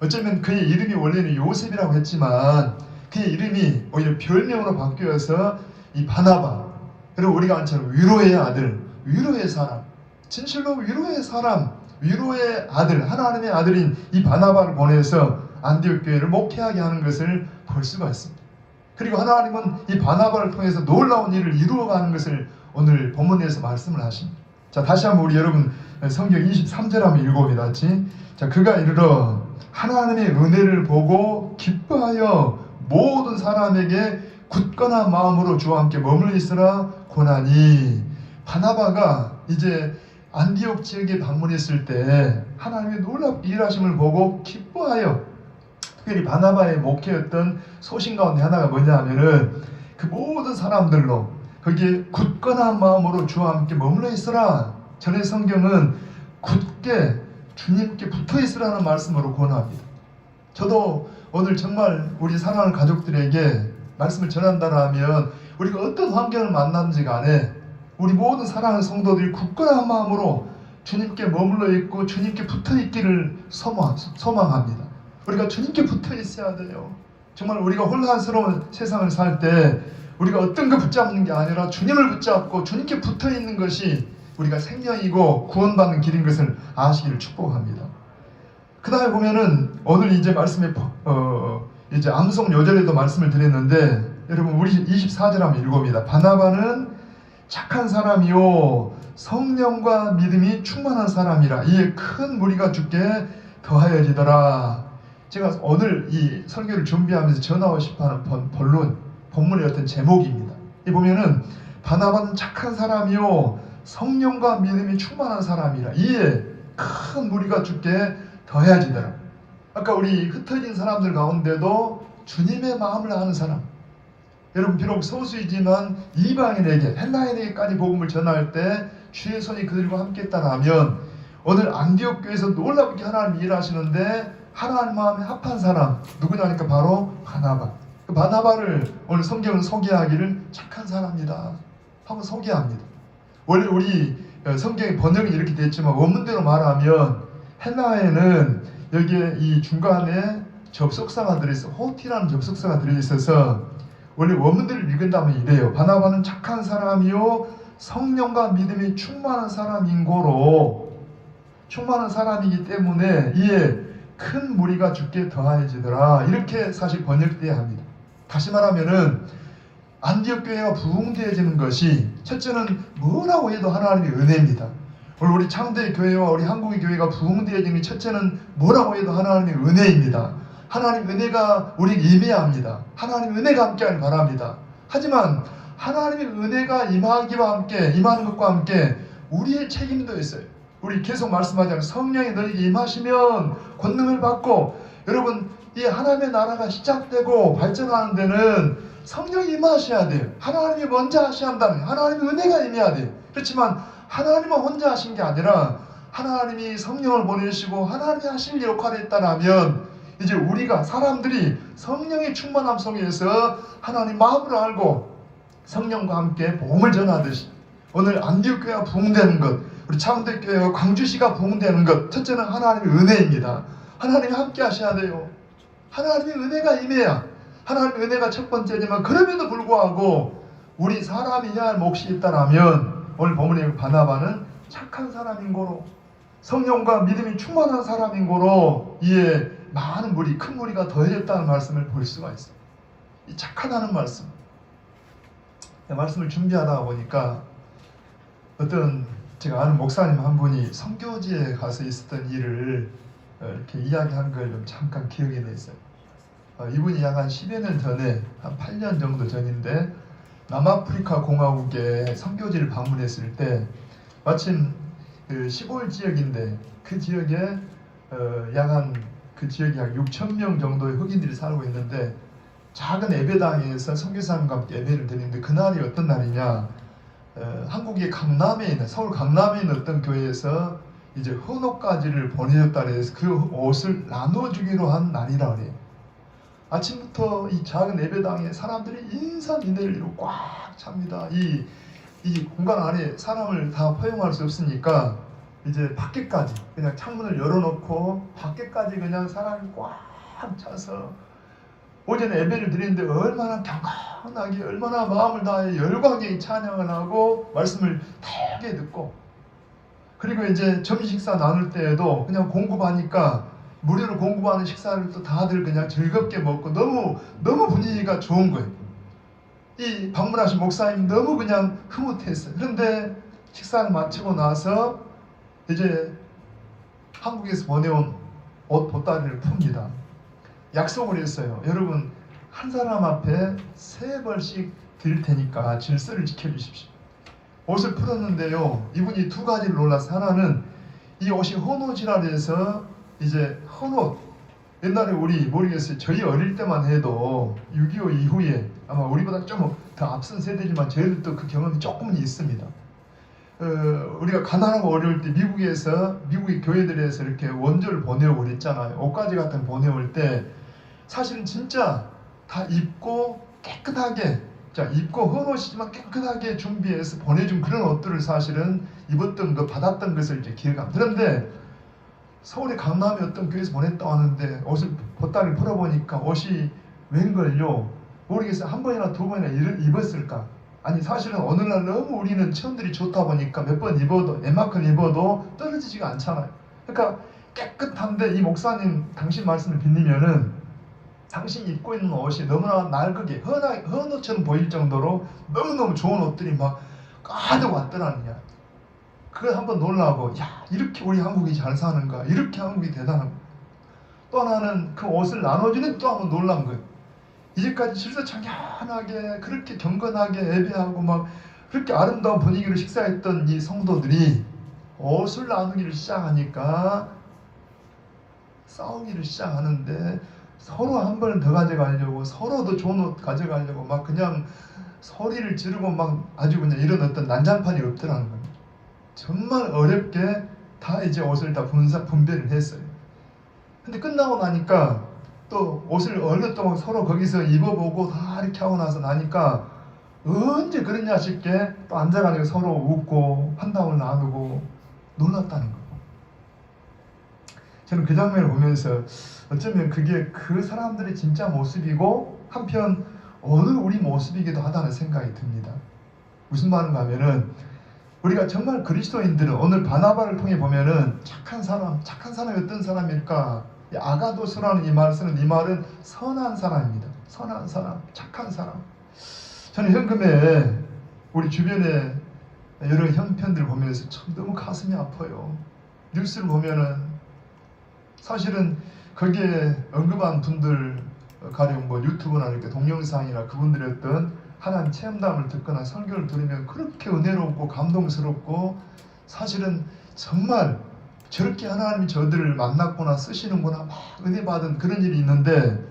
어쩌면 그의 이름이 원래는 요셉이라고 했지만 그의 이름이 오히려 별명으로 바뀌어서 이 바나바, 그리고 우리가 아는 위로의 아들, 위로의 사람, 진실로 위로의 사람, 위로의 아들, 하나님의 아들인 이 바나바를 보내서 안디옥 교회를 목회하게 하는 것을 볼 수가 있습니다. 그리고 하나님은 이 바나바를 통해서 놀라운 일을 이루어가는 것을 오늘 본문에서 말씀을 하십니다. 자, 다시 한번 우리 여러분 성경 23절 한번 읽어봅니다. 같이. 자, 그가 이르러 하나님의 은혜를 보고 기뻐하여 모든 사람에게 굳건한 마음으로 주와 함께 머물러 있으라 고나니. 바나바가 이제 안디옥 지역에 방문했을 때 하나님의 놀랍게 일하심을 보고 기뻐하여, 특별히 바나바의 목회였던 소신 가운데 하나가 뭐냐 하면은 그 모든 사람들로 거기에 굳건한 마음으로 주와 함께 머물러 있으라. 전의 성경은 굳게 주님께 붙어 있으라는 말씀으로 권합니다. 저도 오늘 정말 우리 사랑하는 가족들에게 말씀을 전한다면 우리가 어떤 환경을 만나는지 간에 우리 모든 사랑하는 성도들이 굳건한 마음으로 주님께 머물러 있고 주님께 붙어 있기를 소망합니다. 우리가 주님께 붙어 있어야 돼요. 정말 우리가 혼란스러운 세상을 살 때 우리가 어떤 거 붙잡는 게 아니라 주님을 붙잡고 주님께 붙어 있는 것이 우리가 생명이고 구원받는 길인 것을 아시기를 축복합니다. 그 다음에 보면은 오늘 이제 말씀에 이제 암송 요절에도 말씀을 드렸는데, 여러분 우리 24절 한번 읽어봅니다. 바나바는 착한 사람이요 성령과 믿음이 충만한 사람이라 이에 큰 무리가 주께 더하여지더라. 제가 오늘 이 설교를 준비하면서 전하고 싶어하는 본문의 어떤 제목입니다. 이 보면은 바나바는 착한 사람이요 성령과 믿음이 충만한 사람이라 이에 큰 무리가 주께 더해지더라. 아까 우리 흩어진 사람들 가운데도 주님의 마음을 아는 사람, 여러분 비록 소수이지만 이방인에게, 헬라인에게까지 복음을 전할 때 주의 손이 그들과 함께 있다라면 오늘 안디옥 교회에서 놀랍게 하나님이 일하시는데 하나님 마음에 합한 사람 누구냐니까 바로 바나바. 그 바나바를 오늘 성경은 소개하기를 착한 사람이다 하고 소개합니다. 원래 우리 성경의 번역이 이렇게 됐지만 원문대로 말하면 헬라에는 여기에 이 중간에 접속사가 들어있어, 호티라는 접속사가 들어있어서 원래 원문대로 읽은다면 이래요. 바나바는 착한 사람이요 성령과 믿음이 충만한 사람인고로, 충만한 사람이기 때문에 이에 큰 무리가 주께 더하여지더라. 이렇게 사실 번역돼야 합니다. 다시 말하면은 안디옥 교회가 부흥되어지는 것이 첫째는 뭐라고 해도 하나님의 은혜입니다. 오늘 우리 창대 교회와 우리 한국의 교회가 부흥되어지는 첫째는 뭐라고 해도 하나님의 은혜입니다. 하나님 은혜가 우리에게 임해야 합니다. 하나님 은혜가 함께하길 바랍니다. 하지만 하나님의 은혜가 임하기와 함께, 임하는 것과 함께 우리의 책임도 있어요. 우리 계속 말씀하자면 성령이 너에게 임하시면 권능을 받고, 여러분 이 하나님의 나라가 시작되고 발전하는 데는 성령이 임하셔야 돼요. 하나님이 먼저 하셔야 한다면 하나님의 은혜가 임해야 돼요. 그렇지만 하나님은 혼자 하신 게 아니라 하나님이 성령을 보내시고 하나님이 하실 역할이 있다면 이제 우리가 사람들이 성령의 충만함 속에서 하나님 마음을 알고 성령과 함께 복음을 전하듯이 오늘 안디옥 교회가 부흥되는 것, 우리 창대 교회와 광주시가 부흥되는 것, 첫째는 하나님의 은혜입니다. 하나님이 함께 하셔야 돼요. 하나님의 은혜가 임해야, 하나님의 은혜가 첫 번째지만 그럼에도 불구하고 우리 사람이 해야 할 몫이 있다면 오늘 본문의 바나바는 착한 사람인 고로 성령과 믿음이 충만한 사람인 고로 이에 많은 무리, 큰 무리가 더해졌다는 말씀을 볼 수가 있어요. 이 착하다는 말씀, 말씀을 준비하다 보니까 어떤 제가 아는 목사님 한 분이 선교지에 가서 있었던 일을 이렇게 이야기한 걸 좀 잠깐 기억이 났어요. 이분이 약 한 10여 년 전에, 한 8년 정도 전인데 남아프리카 공화국에 선교지를 방문했을 때 마침 그 시골 지역인데 그 지역에 그 지역에 약 6천 명 정도의 흑인들이 살고 있는데 작은 예배당에서 선교사님과 함께 예배를 드리는데 그날이 어떤 날이냐, 한국의 강남에 있는, 서울 강남에 있는 어떤 교회에서 이제 헌옷가지를 보내줬다 그래서 그 옷을 나눠주기로 한 날이라 그래요. 아침부터 이 작은 예배당에 사람들이 인산인해로 꽉 찹니다. 이 공간 안에 사람을 다 포용할 수 없으니까 이제 밖에까지 그냥 창문을 열어놓고 밖에까지 그냥 사람이 꽉 차서 오전에 예배를 드리는데 얼마나 경건하게 얼마나 마음을 다해 열광에 찬양을 하고 말씀을 되게 듣고, 그리고 이제 점심 식사 나눌 때에도 그냥 공급하니까 무료로 공급하는 식사를 또 다들 그냥 즐겁게 먹고 너무 분위기가 좋은 거예요. 이 방문하신 목사님 너무 그냥 흐뭇했어요. 그런데 식사를 마치고 나서 이제 한국에서 보내온 옷 보따리를 풉니다. 약속을 했어요. 여러분, 한 사람 앞에 3벌씩 드릴 테니까 질서를 지켜주십시오. 옷을 풀었는데요, 이분이 2가지를 놀라서, 하나는 이 옷이 헌옷이라 해서 이제 헌옷, 옛날에 우리 모르겠어요, 저희 어릴 때만 해도 6.25 이후에 아마 우리보다 좀 더 앞선 세대지만 저희들도 그 경험이 조금은 있습니다. 우리가 가난하고 어려울 때 미국의 교회들에서 이렇게 원조를 보내오고 그랬잖아요. 옷가지 같은 거 보내올 때 사실은 진짜 다 입고 깨끗하게, 입고 헌옷이지만 깨끗하게 준비해서 보내준 그런 옷들을 사실은 입었던 거, 받았던 것을 이제 기억합니다. 그런데 서울의 강남에 어떤 교회에서 보냈다고 하는데 옷을 보따리를 풀어보니까 옷이 웬걸요, 모르겠어요. 1번이나 2번이나 입었을까? 아니, 사실은 어느 날 너무 우리는 체온들이 좋다 보니까 몇 번 입어도, 웬만큼 입어도 떨어지지가 않잖아요. 그러니까 깨끗한데, 이 목사님 당신 말씀을 빌리면은 당신이 입고 있는 옷이 너무나 낡게 헌 옷처럼 보일 정도로 너무너무 좋은 옷들이 막 가득 왔더라는 거야. 그걸 한번 놀라고, 야, 이렇게 우리 한국이 잘 사는가, 이렇게 한국이 대단한가. 또 하나는 그 옷을 나눠주는 또 한번 놀란 거예요. 이제까지 질서 청결하게 그렇게 경건하게 예배하고 막 그렇게 아름다운 분위기로 식사했던 이 성도들이 옷을 나누기를 시작하니까 싸우기를 시작하는데, 서로 한 번을 더 가져가려고, 서로 더 좋은 옷 가져가려고 막 그냥 소리를 지르고 막 아주 그냥 이런 어떤 난장판이 없더라는 겁니다. 정말 어렵게 다 이제 옷을 다 분배를 했어요. 근데 끝나고 나니까 또 옷을 어느 동안 서로 거기서 입어보고 다 이렇게 하고 나니까 언제 그랬냐 싶게 또 앉아가지고 서로 웃고 환담을 나누고 놀랐다는 거예요. 저는 그 장면을 보면서 어쩌면 그게 그 사람들의 진짜 모습이고, 한편 오늘 우리 모습이기도 하다는 생각이 듭니다. 무슨 말인가 하면은, 우리가 정말 그리스도인들은 오늘 바나바를 통해 보면은 착한 사람이 어떤 사람일까? 아가도스라는 이 말을 쓰는 이 말은 선한 사람입니다. 선한 사람, 착한 사람. 저는 현금에 우리 주변에 여러 형편들 보면서 참 너무 가슴이 아파요. 뉴스를 보면은 사실은 거기에 언급한 분들, 가령 뭐 유튜브나 이렇게 동영상이나 그분들의 어떤 하나님 체험담을 듣거나 설교를 들으면 그렇게 은혜롭고 감동스럽고, 사실은 정말 저렇게 하나님이 저들을 만났구나, 쓰시는구나, 막 은혜 받은 그런 일이 있는데,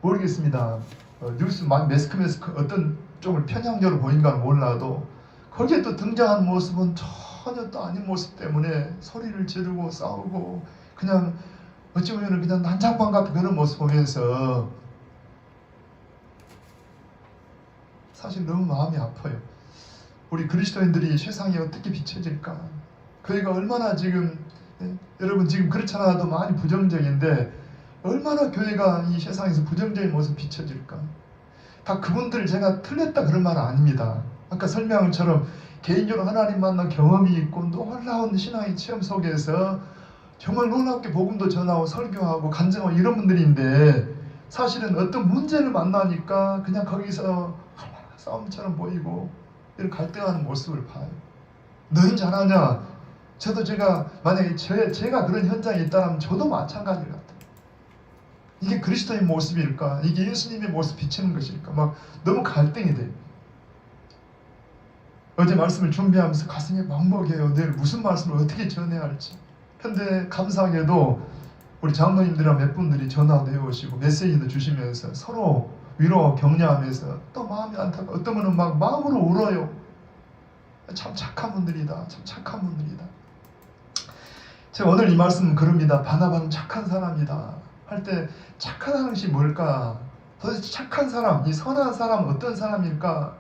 모르겠습니다. 뉴스 매스컴에서 어떤 쪽을 편향적으로 보인가는 몰라도 거기에 또 등장한 모습은 전혀 또 아닌 모습 때문에 소리를 지르고 싸우고, 그냥 어찌 보면 그냥 난장판 같은 그런 모습 보면서 사실 너무 마음이 아파요. 우리 그리스도인들이 세상에 어떻게 비춰질까? 그희가 얼마나 지금, 여러분 지금 그렇지 않아도 많이 부정적인데 얼마나 교회가 이 세상에서 부정적인 모습 비춰질까? 다 그분들 제가 틀렸다 그런 말은 아닙니다. 아까 설명한 것처럼 개인적으로 하나님 만난 경험이 있고 놀라운 신앙의 체험 속에서 정말 놀랍게 복음도 전하고 설교하고 간증하고 이런 분들인데, 사실은 어떤 문제를 만나니까 그냥 거기서 싸움처럼 보이고 이런 갈등하는 모습을 봐요. 너는 잘하냐? 저도 만약에 제가 그런 현장에 있다면 저도 마찬가지 같아요. 이게 그리스도의 모습일까? 이게 예수님의 모습 비치는 것일까? 막 너무 갈등이 돼요. 어제 말씀을 준비하면서 가슴이 먹먹해요. 내일 무슨 말씀을 어떻게 전해야 할지. 근데 감사하게도 우리 장로님들이랑 몇 분들이 전화도 해오시고 메시지도 주시면서 서로 위로 격려하면서 또 마음이 안타까워. 어떤 분은 막 마음으로 울어요. 참 착한 분들이다. 참 착한 분들이다. 제가 오늘 이 말씀은 그럽니다. 바나바는 착한 사람이다 할 때, 착하다는 것이 뭘까? 도대체 착한 사람, 이 선한 사람은 어떤 사람일까?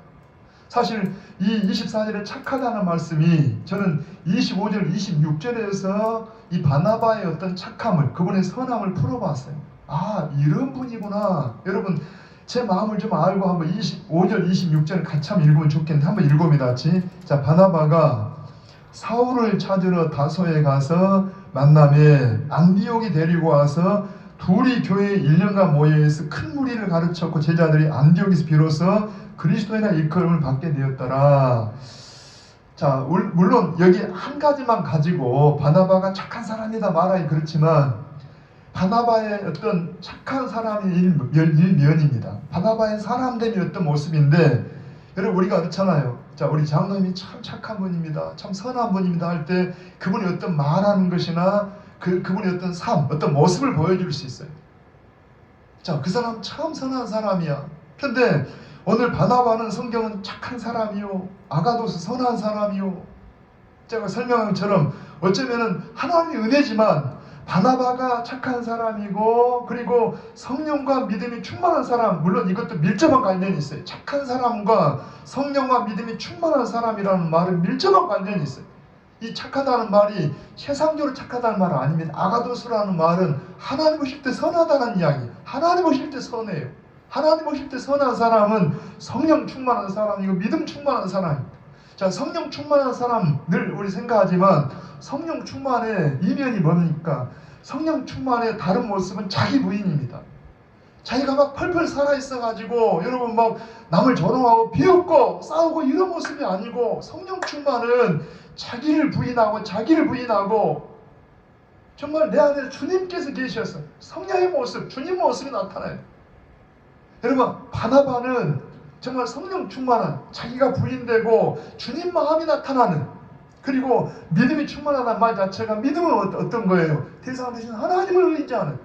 사실 이 24절에 착하다는 말씀이 저는 25절, 26절에서 이 바나바의 어떤 착함을, 그분의 선함을 풀어봤어요. 아, 이런 분이구나. 여러분, 제 마음을 좀 알고 한번 25절, 26절 같이 한번 읽으면 좋겠는데 한번 읽어봅니다. 같이. 자, 바나바가 사울을 찾으러 다소에 가서 만남에 안디옥이 데리고 와서 둘이 교회에 1년간 모여서 큰 무리를 가르쳤고 제자들이 안디옥에서 비로소 그리스도인의 일컬음을 받게 되었더라. 자, 물론 여기 한 가지만 가지고 바나바가 착한 사람이다 말하기 그렇지만 바나바의 어떤 착한 사람의 일면입니다. 바나바의 사람됨이 어떤 모습인데 여러분 우리가 그렇잖아요. 자, 우리 장로님이 참 착한 분입니다. 참 선한 분입니다 할 때 그분이 어떤 말하는 것이나 그분의 어떤 삶, 어떤 모습을 보여줄 수 있어요. 자, 그 사람 참 선한 사람이야. 그런데 오늘 바나바는 성경은 착한 사람이요, 아가도스 선한 사람이요. 제가 설명한 것처럼 어쩌면은 하나님의 은혜지만 바나바가 착한 사람이고 그리고 성령과 믿음이 충만한 사람, 물론 이것도 밀접한 관련이 있어요. 착한 사람과 성령과 믿음이 충만한 사람이라는 말은 밀접한 관련이 있어요. 이 착하다는 말이 세상적으로 착하다는 말은 아닙니다. 아가도스라는 말은 하나님 보실 때 선하다는 이야기. 하나님 보실 때 선해요. 하나님 보실 때 선한 사람은 성령 충만한 사람이고 믿음 충만한 사람입니다. 자, 성령 충만한 사람 늘 우리 생각하지만 성령 충만의 이면이 뭡니까? 성령 충만의 다른 모습은 자기 부인입니다. 자기가 막 펄펄 살아있어가지고 여러분 막 남을 조롱하고 비웃고 싸우고 이런 모습이 아니고 성령 충만은 자기를 부인하고 정말 내 안에 주님께서 계셔서 성령의 모습, 주님 모습이 나타나요. 여러분 바나바는 정말 성령 충만한 자기가 부인되고 주님 마음이 나타나는 그리고 믿음이 충만하다는 말 자체가 믿음은 어떤 거예요? 대상 대신 하나님을 의지하는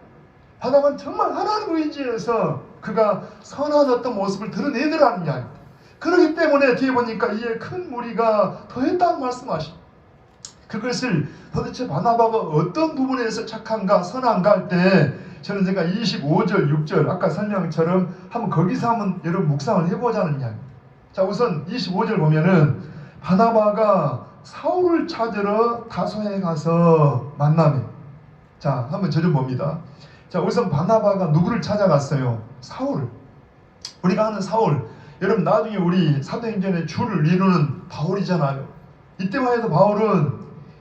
바나바는 정말 하나님을 의지해서 그가 선한 어떤 모습을 드러내더라는 이야기입니다. 그렇기 때문에 뒤에 보니까 이에 큰 무리가 더했다는 말씀하십니다. 그것을 도대체 바나바가 어떤 부분에서 착한가 선한가 할 때 저는 제가 25절 6절 아까 설명처럼 한번 거기서 한번 여러분 묵상을 해보자는 이야기입니다. 자, 우선 25절 보면은 바나바가 사울을 찾으러 다소에 가서 만남에, 자 한번 저 좀 봅니다. 자, 우선 바나바가 누구를 찾아갔어요? 사울을. 우리가 아는 사울, 여러분 나중에 우리 사도행전의 주를 이루는 바울이잖아요. 이때만 해도 바울은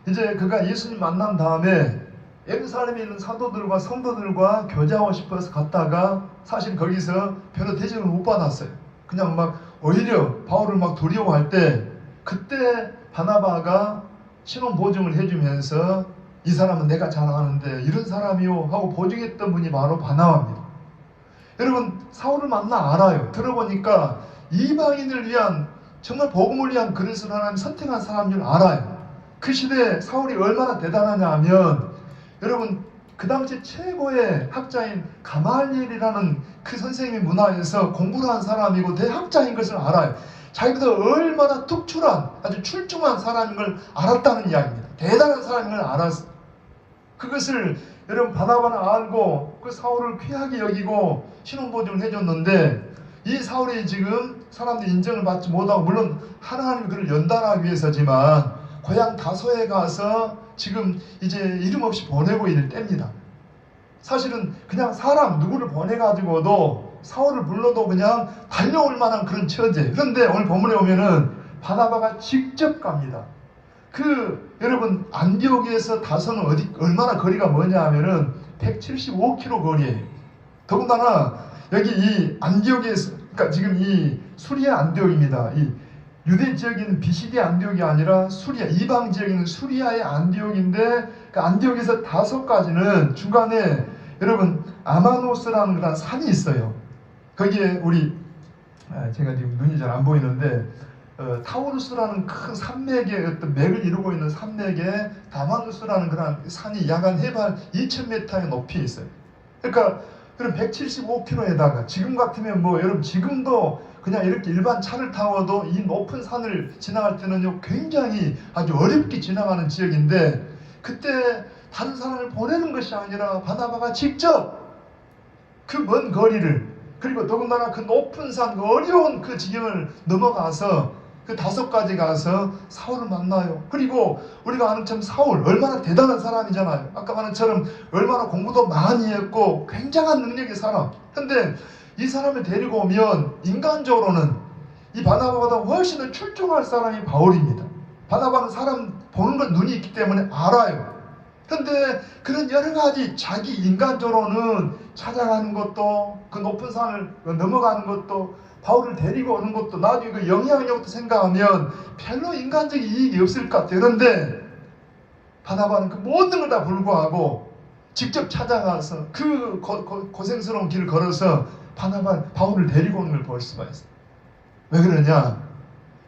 이제 그가 예수님 만난 다음에 예루살렘에 있는 사도들과 성도들과 교제하고 싶어서 갔다가 사실 거기서 별로 대접을 못 받았어요. 그냥 막 오히려 바울을 막 두려워할 때 그때 바나바가 신원 보증을 해주면서 이 사람은 내가 잘 아는데 이런 사람이요 하고 보증했던 분이 바로 바나바입니다. 여러분 사울을 만나 알아요. 들어보니까 이방인을 위한 정말 복음을 위한 그릇을 하나님 선택한 사람인 줄 알아요. 그 시대에 사울이 얼마나 대단하냐 하면 여러분 그 당시 최고의 학자인 가말리엘이라는 그 선생님의 문화에서 공부를 한 사람이고 대학자인 것을 알아요. 자기보다 얼마나 특출한 아주 출중한 사람인 걸 알았다는 이야기입니다. 대단한 사람인 걸 알았어요. 그것을 여러분 바나바는 알고 그 사울을 귀하게 여기고 신원보증을 해줬는데 이 사울이 지금 사람들이 인정을 받지 못하고 물론 하나님이 그를 연단하기 위해서지만 고향 다소에 가서 지금 이제 이름 없이 보내고 있는 때입니다. 사실은 그냥 사람 누구를 보내가지고도 사울을 불러도 그냥 달려올 만한 그런 처제. 그런데 오늘 본문에 보면은 바나바가 직접 갑니다. 여러분 안디옥에서 다소는 얼마나 거리가 뭐냐 하면은 175km 거리예요. 더군다나 여기 이 안디옥에서 그러니까 지금 이 수리아 안디옥입니다. 이 유대 지역에 있는 비시디 안디옥이 아니라 수리아 이방 지역에 있는 수리아의 안디옥인데 그 안디옥에서 다소까지는 중간에 여러분 아마노스라는 그런 산이 있어요. 거기에 우리 제가 지금 눈이 잘 안 보이는데 타우루스라는 큰 산맥의 어떤 맥을 이루고 있는 산맥에 다마누스라는 그런 산이 약 한 해발 2,000m의 높이에 있어요. 그러니까 그럼 175km에다가 지금 같으면 뭐 여러분 지금도 그냥 이렇게 일반 차를 타고도 이 높은 산을 지나갈 때는요 굉장히 아주 어렵게 지나가는 지역인데 그때 다른 사람을 보내는 것이 아니라 바나바가 직접 그 먼 거리를 그리고 더군다나 그 높은 산, 그 어려운 그 지경을 넘어가서 그 5가지 가서 사울을 만나요. 그리고 우리가 아는 참 사울 얼마나 대단한 사람이잖아요. 아까 말한 처럼 얼마나 공부도 많이 했고 굉장한 능력의 사람. 근데 이 사람을 데리고 오면 인간적으로는 이 바나바보다 훨씬 더 출중할 사람이 바울입니다. 바나바는 사람 보는 건 눈이 있기 때문에 알아요. 근데 그런 여러 가지 자기 인간적으로는 찾아가는 것도 그 높은 산을 넘어가는 것도 바울을 데리고 오는 것도 나중에 그 영향력도 생각하면 별로 인간적인 이익이 없을 것 같아요. 그런데 바나바는 그 모든 걸 다 불구하고 직접 찾아가서 그 고생스러운 길을 걸어서 바울을 데리고 오는 걸 볼 수가 있어요. 왜 그러냐?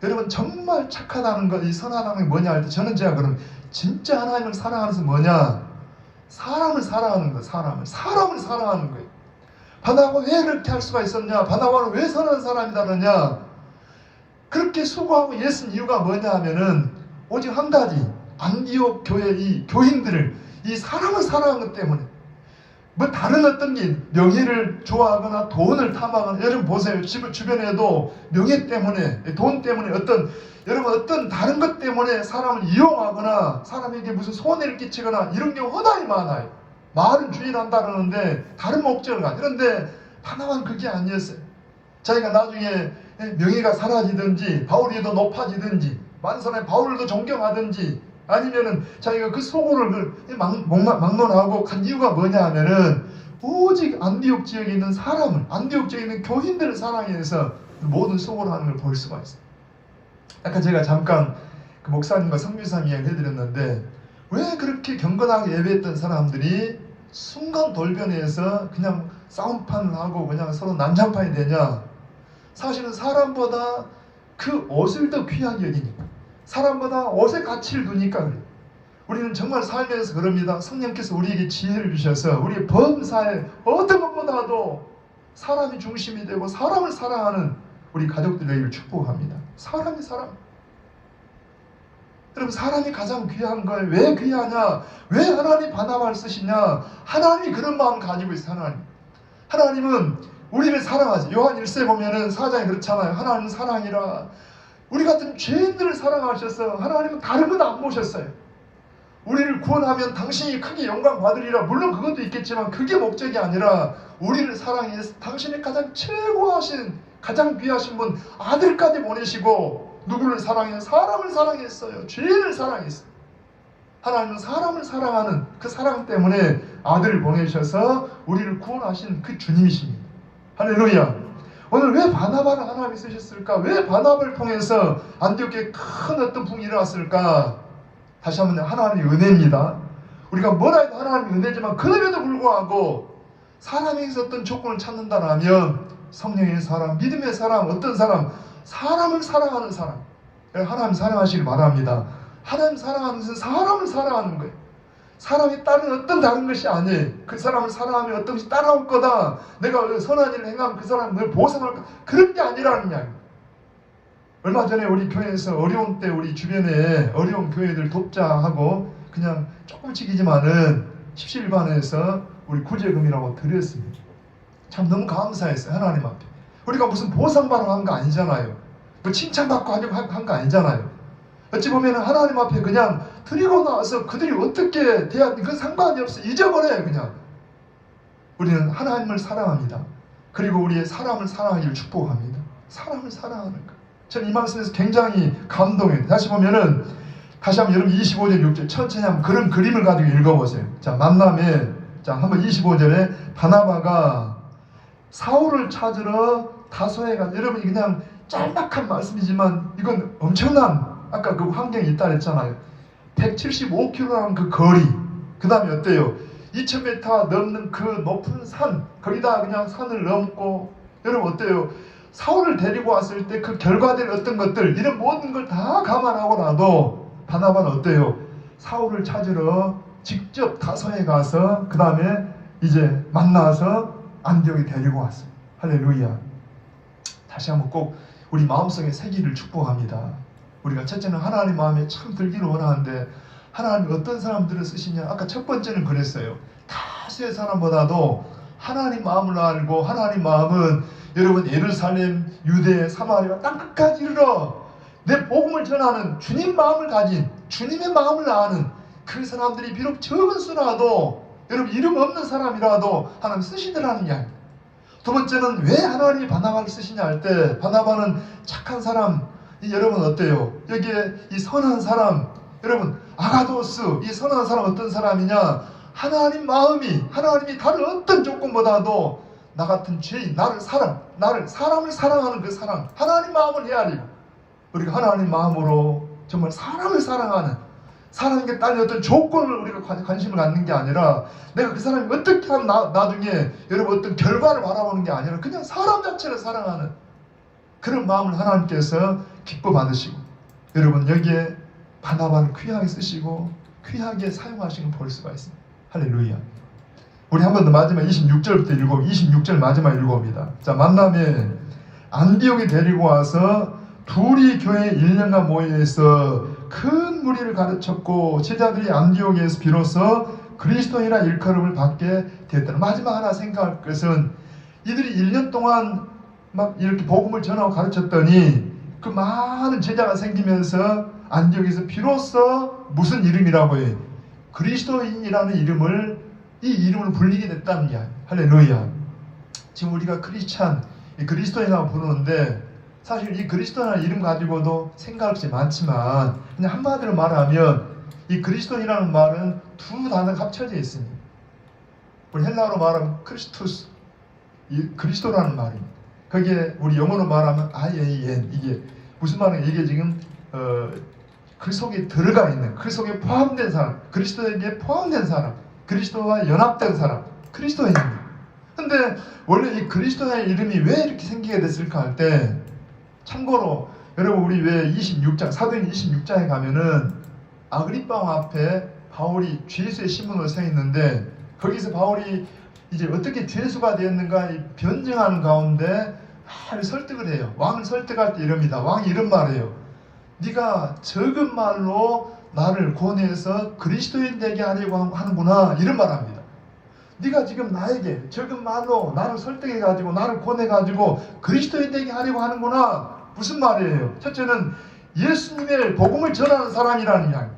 여러분 정말 착하다는 것, 이 선하다는 게 뭐냐 할 때 저는 제가 그러면 진짜 하나님을 사랑하는 것은 뭐냐? 사람을 사랑하는 거예요. 사람을 사랑하는 거예요. 바나바가 왜 그렇게 할 수가 있었냐? 바나바는 왜 선한 사람이다 그러냐? 그렇게 수고하고 예쓴 이유가 뭐냐 하면은 오직 한 가지, 안디옥 교회 이 교인들을 이 사람을 사랑한 것 때문에, 뭐 다른 어떤 게 명예를 좋아하거나 돈을 탐하거나, 여러분 보세요. 주변에도 명예 때문에, 돈 때문에 여러분 어떤 다른 것 때문에 사람을 이용하거나 사람에게 무슨 손해를 끼치거나 이런 경우 허다히 많아요. 말은 주의한다 그러는데 다른 목적을 가지고. 그런데 바나바는 그게 아니었어요. 자기가 나중에 명예가 사라지든지 바울이 더 높아지든지 만선에 바울을 더 존경하든지 아니면은 자기가 그 속으로 막론하고 간 이유가 뭐냐 하면은 오직 안디옥 지역에 있는 사람을, 안디옥 지역에 있는 교인들을 사랑해서 모든 수고를 하는 걸 볼 수가 있어요. 아까 제가 잠깐 그 목사님과 성교사님 이야기를 해드렸는데 왜 그렇게 경건하게 예배했던 사람들이 순간 돌변해서 그냥 싸움판을 하고 그냥 서로 난장판이 되냐? 사실은 사람보다 그 옷을 더 귀하게 여기니까, 사람보다 옷의 가치를 두니까 그래요. 우리는 정말 살면서 그럽니다. 성령께서 우리에게 지혜를 주셔서 우리의 범사에 어떤 것보다도 사람이 중심이 되고 사람을 사랑하는 우리 가족들 되기를 축복합니다. 사람이 사람. 여러분 사람이 가장 귀한 거예요. 왜 귀하냐? 왜 하나님 바나바를 쓰시냐? 하나님이 그런 마음을 가지고 있어요. 하나님은 우리를 사랑하지. 요한 1세 보면은 4장에 그렇잖아요. 하나님은 사랑이라. 우리 같은 죄인들을 사랑하셔서 하나님은 다른 건 안 보셨어요. 우리를 구원하면 당신이 크게 영광 받으리라. 물론 그것도 있겠지만 그게 목적이 아니라 우리를 사랑해서 당신이 가장 최고하신, 가장 귀하신 분 아들까지 보내시고 누구를 사랑해요? 사람을 사랑했어요. 죄인을 사랑했어요. 하나님은 사람을 사랑하는 그 사랑 때문에 아들을 보내셔서 우리를 구원하신 그 주님이십니다. 할렐루야. 오늘 왜 바나바를 하나님이 쓰셨을까? 왜 바나바를 통해서 안디옥에 큰 어떤 붕이 일어났을까? 다시 한번 하나님의 은혜입니다. 우리가 뭐라 해도 하나님의 은혜지만 그럼에도 불구하고 사람에게서 어떤 조건을 찾는다라면 성령의 사람, 믿음의 사람, 어떤 사람, 사람을 사랑하는 사람, 하나님 사랑하시길 바랍니다. 하나님 사랑하는 것은 사람을 사랑하는 거예요. 사람이 다른 어떤 다른 것이 아니에요. 그 사람을 사랑하면 어떤 것이 따라올 거다. 내가 선한 일을 행하면 그 사람을 늘 보상할 거다. 그런 게 아니라는 이야기. 얼마 전에 우리 교회에서 어려운 때 우리 주변에 어려운 교회들 돕자 하고 그냥 조금씩이지만은 십시일반에서 우리 구제금이라고 드렸습니다. 참 너무 감사했어요. 하나님 앞에. 우리가 무슨 보상받으러 한 거 아니잖아요. 뭐 칭찬받고 하려고 한 거 아니잖아요. 어찌 보면 하나님 앞에 그냥 드리고 나서 그들이 어떻게 대하든 그 상관이 없어. 잊어버려요 그냥. 우리는 하나님을 사랑합니다. 그리고 우리의 사람을 사랑하기를 축복합니다. 사람을 사랑하는 것. 저는 이 말씀에서 굉장히 감동해요. 다시 보면은 다시 한번 여러분 25절 6절 천천히 한번 그런 그림을 가지고 읽어보세요. 자, 만남에 자 한번 25절에 바나바가 사울을 찾으러 다소에 가. 여러분이 그냥 짤막한 말씀이지만 이건 엄청난, 아까 그 환경이 있다 그랬잖아요. 175km라는 그 거리, 그 다음에 어때요? 2000m 넘는 그 높은 산, 거기다 그냥 산을 넘고, 여러분 어때요? 사울을 데리고 왔을 때 그 결과될 어떤 것들, 이런 모든 걸 다 감안하고라도 바나바는 어때요? 사울을 찾으러 직접 다소에 가서 그 다음에 이제 만나서 안디옥에 데리고 왔어요. 할렐루야. 다시 한번 꼭 우리 마음속에 새기를 축복합니다. 우리가 첫째는 하나님 마음에 참 들기를 원하는데 하나님이 어떤 사람들을 쓰시냐. 아까 첫 번째는 그랬어요. 다수의 사람보다도 하나님 마음을 알고 하나님 마음은 여러분 예루살렘, 유대, 사마리아 땅 끝까지 이르러 내 복음을 전하는 주님 마음을 가진 주님의 마음을 아는 그 사람들이 비록 적은 수라도 여러분 이름 없는 사람이라도 하나님 쓰시더라는 이야기. 두 번째는 왜 하나님이 바나바를 쓰시냐 할 때 바나바는 착한 사람, 여러분 어때요? 여기에 이 선한 사람, 여러분 아가도스, 이 선한 사람 어떤 사람이냐? 하나님이 다른 어떤 조건보다도 나 같은 죄인, 사람을 사랑하는 그 사랑, 하나님 마음을 헤아리고 우리가 하나님 마음으로 정말 사람을 사랑하는 사람에게 딸린 어떤 조건을 우리가 관심을 갖는 게 아니라 내가 그 사람이 어떻게 하면 나중에 여러분 어떤 결과를 바라보는 게 아니라 그냥 사람 자체를 사랑하는 그런 마음을 하나님께서 기뻐 받으시고 여러분 여기에 바나바를 귀하게 쓰시고 귀하게 사용하시는 걸 볼 수가 있습니다. 할렐루야. 우리 한 번 더 마지막 26절부터 읽고 26절 마지막 읽어봅니다. 자, 만남에 안디옥에 데리고 와서 둘이 교회에 1년간 모여서 큰 무리를 가르쳤고 제자들이 안디옥에서 비로소 그리스도인이라 일컬음을 받게 되었다. 마지막 하나 생각할 것은 이들이 1년 동안 막 이렇게 복음을 전하고 가르쳤더니 그 많은 제자가 생기면서 안디옥에서 비로소 무슨 이름이라고 해요? 그리스도인이라는 이 이름을 불리게 됐다는 이야기. 할렐루야. 지금 우리가 그리스도인이라고 부르는데 사실 이 그리스도라는 이름 가지고도 생각할 것이 많지만 그냥 한마디로 말하면 이 그리스도인이라는 말은 두 단어가 합쳐져 있습니다. 우리 헬라어로 말하면 크리스투스, 이 그리스도라는 말입니다. 거기에 우리 영어로 말하면 IAN, 이게 무슨 말이에요? 이게 지금 그 속에 들어가 있는, 그 속에 포함된 사람, 그리스도에게 포함된 사람, 그리스도와 연합된 사람, 그리스도인입니다. 근데 원래 이 그리스도의 이름이 왜 이렇게 생기게 됐을까 할 때 참고로 여러분 우리 왜 26장 사도행 26장에 가면은 아그리빠 왕 앞에 바울이 죄수의 신분으로 서 있는데 거기서 바울이 이제 어떻게 죄수가 되었는가 변증하는 가운데 설득을 해요. 왕을 설득할 때 이럽니다. 왕이 이런 말이에요. 네가 적은 말로 나를 권해서 그리스도인 되게 하려고 하는구나 이런 말합니다. 네가 지금 나에게 적은 말로 나를 설득해가지고 나를 권해가지고 그리스도인 되게 하려고 하는구나. 무슨 말이에요? 첫째는 예수님의 복음을 전하는 사람이라는 이야기.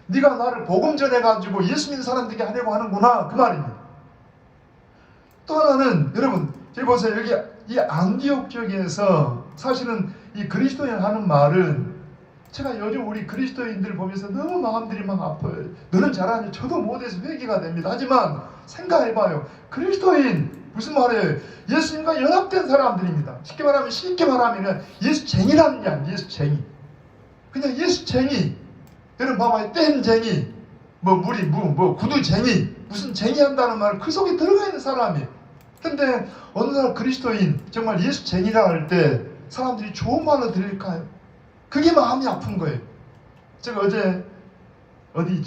네가 나를 복음 전해가지고 예수 믿는 사람 되게 하려고 하는구나 그 말입니다. 또 하나는 여러분 여기 보세요. 여기 이 안디옥 지역에서 사실은 이 그리스도인 하는 말은 제가 요즘 우리 그리스도인들 보면서 너무 마음들이 막 아파요. 너는 잘하니 저도 못해서 회개가 됩니다. 하지만 생각해봐요. 그리스도인 무슨 말이에요? 예수님과 연합된 사람들입니다. 쉽게 말하면 예수쟁이라는 게 아니에요. 예수쟁이. 그냥 예수쟁이. 여러분 봐봐요. 땜쟁이, 구두쟁이, 무슨 쟁이 한다는 말 그 속에 들어가 있는 사람이에요. 근데 어느 날 그리스도인 정말 예수쟁이라 할 때 사람들이 좋은 말로 들릴까요? 그게 마음이 아픈 거예요. 제가 어제 어디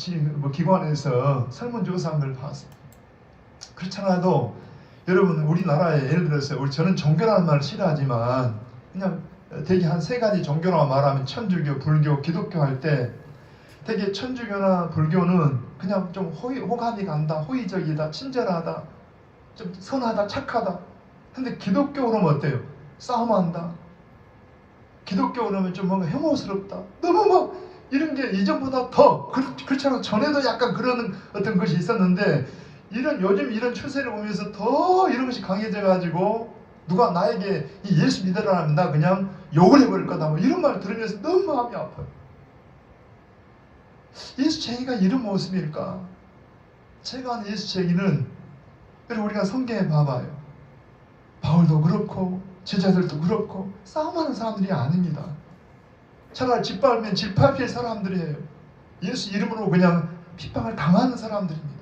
기관에서 설문조사한 걸 봤어요. 그렇잖아도 여러분 우리나라에 예를 들어서 저는 종교라는 말을 싫어하지만 그냥 되게 한 세 가지 종교라고 말하면 천주교, 불교, 기독교 할 때 되게 천주교나 불교는 그냥 좀 호감이 간다, 호의적이다, 친절하다, 좀 선하다, 착하다. 근데 기독교 그러면 어때요? 싸움한다. 기독교 그러면 좀 뭔가 혐오스럽다. 너무 막 이런 게 이전보다 더 그렇잖아. 전에도 약간 그런 어떤 것이 있었는데 요즘 이런 추세를 보면서 더 이런 것이 강해져 가지고 누가 나에게 이 예수 믿으라 하면 나 그냥 욕을 해버릴 거다 뭐 이런 말 들으면서 너무 마음이 아파요. 예수쟁이가 이런 모습일까? 제가 아는 예수쟁이는 우리가 성경에 봐봐요. 바울도 그렇고 제자들도 그렇고 싸움하는 사람들이 아닙니다. 차라리 짓밟으면 짓밟힐 사람들이에요. 예수 이름으로 그냥 핍박을 당하는 사람들입니다.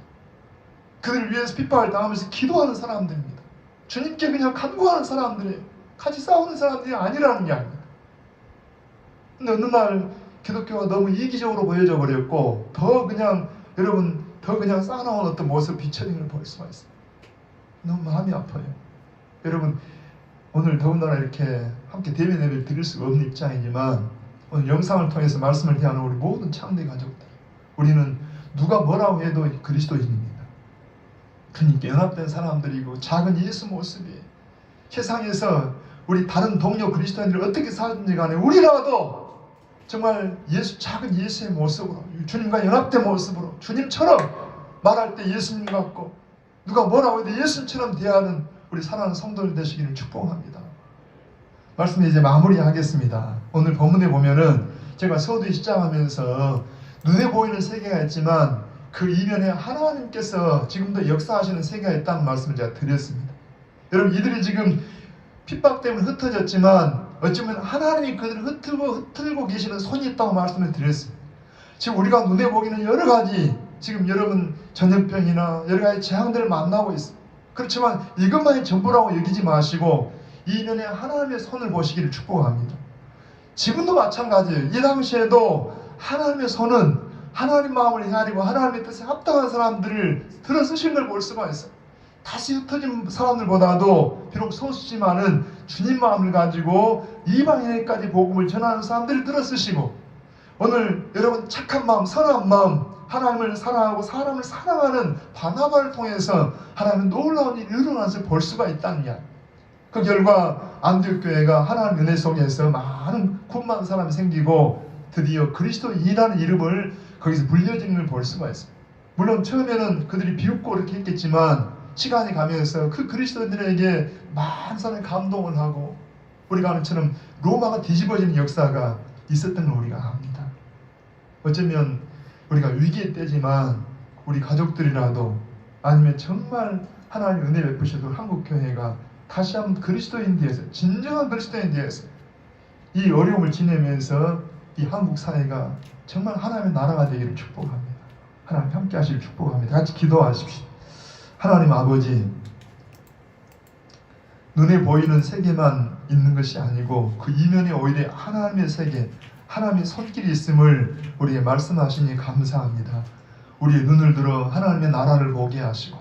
그들을 위해서 핍박을 당하면서 기도하는 사람들입니다. 주님께 그냥 간구하는 사람들이에요. 같이 싸우는 사람들이 아니라는 게 아닙니다. 근데 어느 날 기독교가 너무 이기적으로 보여져 버렸고 더 그냥 쌓아놓은 어떤 모습 비춰지는 걸 볼 수가 있어요. 너무 마음이 아파요. 여러분 오늘 더군다나 이렇게 함께 대면 예배를 드릴 수가 없는 입장이지만 오늘 영상을 통해서 말씀을 대하는 우리 모든 창대 가족들 우리는 누가 뭐라고 해도 그리스도인입니다. 주님께 연합된 사람들이고 작은 예수 모습이 세상에서 우리 다른 동료 그리스도인들이 어떻게 살든지 간에 우리라도 정말 작은 예수의 모습으로 주님과 연합된 모습으로 주님처럼 말할 때 예수님 같고 누가 뭐라고 해도 예수님처럼 대하는 우리 사랑하는 성도들 되시기를 축복합니다. 말씀 이제 마무리하겠습니다. 오늘 본문에 보면은 제가 서두에 시작하면서 눈에 보이는 세계가 있지만 그 이면에 하나님께서 지금도 역사하시는 세계가 있다는 말씀을 제가 드렸습니다. 여러분 이들이 지금 핍박 때문에 흩어졌지만 어쩌면 하나님이 그들을 흩틀고 계시는 손이 있다고 말씀을 드렸습니다. 지금 우리가 눈에 보기는 여러 가지 지금 여러분 전염병이나 여러 가지 재앙들을 만나고 있습니다. 그렇지만 이것만이 전부라고 여기지 마시고 이면에 하나님의 손을 보시기를 축복합니다. 지금도 마찬가지예요. 이 당시에도 하나님의 손은 하나님 마음을 헤아리고 하나님의 뜻에 합당한 사람들을 들어 쓰신 걸 볼 수가 있어요. 다시 흩어진 사람들보다도 비록 소수지만은 주님 마음을 가지고 이방인에게까지 복음을 전하는 사람들을 들어 쓰시고 오늘 여러분 착한 마음, 선한 마음, 하나님을 사랑하고 사람을 사랑하는 바나바를 통해서 하나님은 놀라운 일이 일어나는 것을 볼 수가 있다는 이야기. 그 결과 안디옥 교회가 하나님의 은혜 속에서 많은 군만 사람이 생기고 드디어 그리스도인이라는 이름을 거기서 불려지는 걸 볼 수가 있어요. 물론 처음에는 그들이 비웃고 이렇게 했겠지만 시간이 가면서 그 그리스도인들에게 많은 사람이 감동을 하고 우리가 아는 처럼 로마가 뒤집어지는 역사가 있었던 걸 우리가 압니다. 어쩌면 우리가 위기의 때지만 우리 가족들이라도 아니면 정말 하나님 은혜 베푸셔도 한국교회가 다시 한번 그리스도인 뒤에서 진정한 그리스도인 뒤에서 이 어려움을 지내면서 이 한국 사회가 정말 하나님의 나라가 되기를 축복합니다. 하나님 함께 하시길 축복합니다. 같이 기도하십시오. 하나님 아버지, 눈에 보이는 세계만 있는 것이 아니고 그 이면에 오히려 하나님의 세계, 하나님의 손길이 있음을 우리에게 말씀하시니 감사합니다. 우리의 눈을 들어 하나님의 나라를 보게 하시고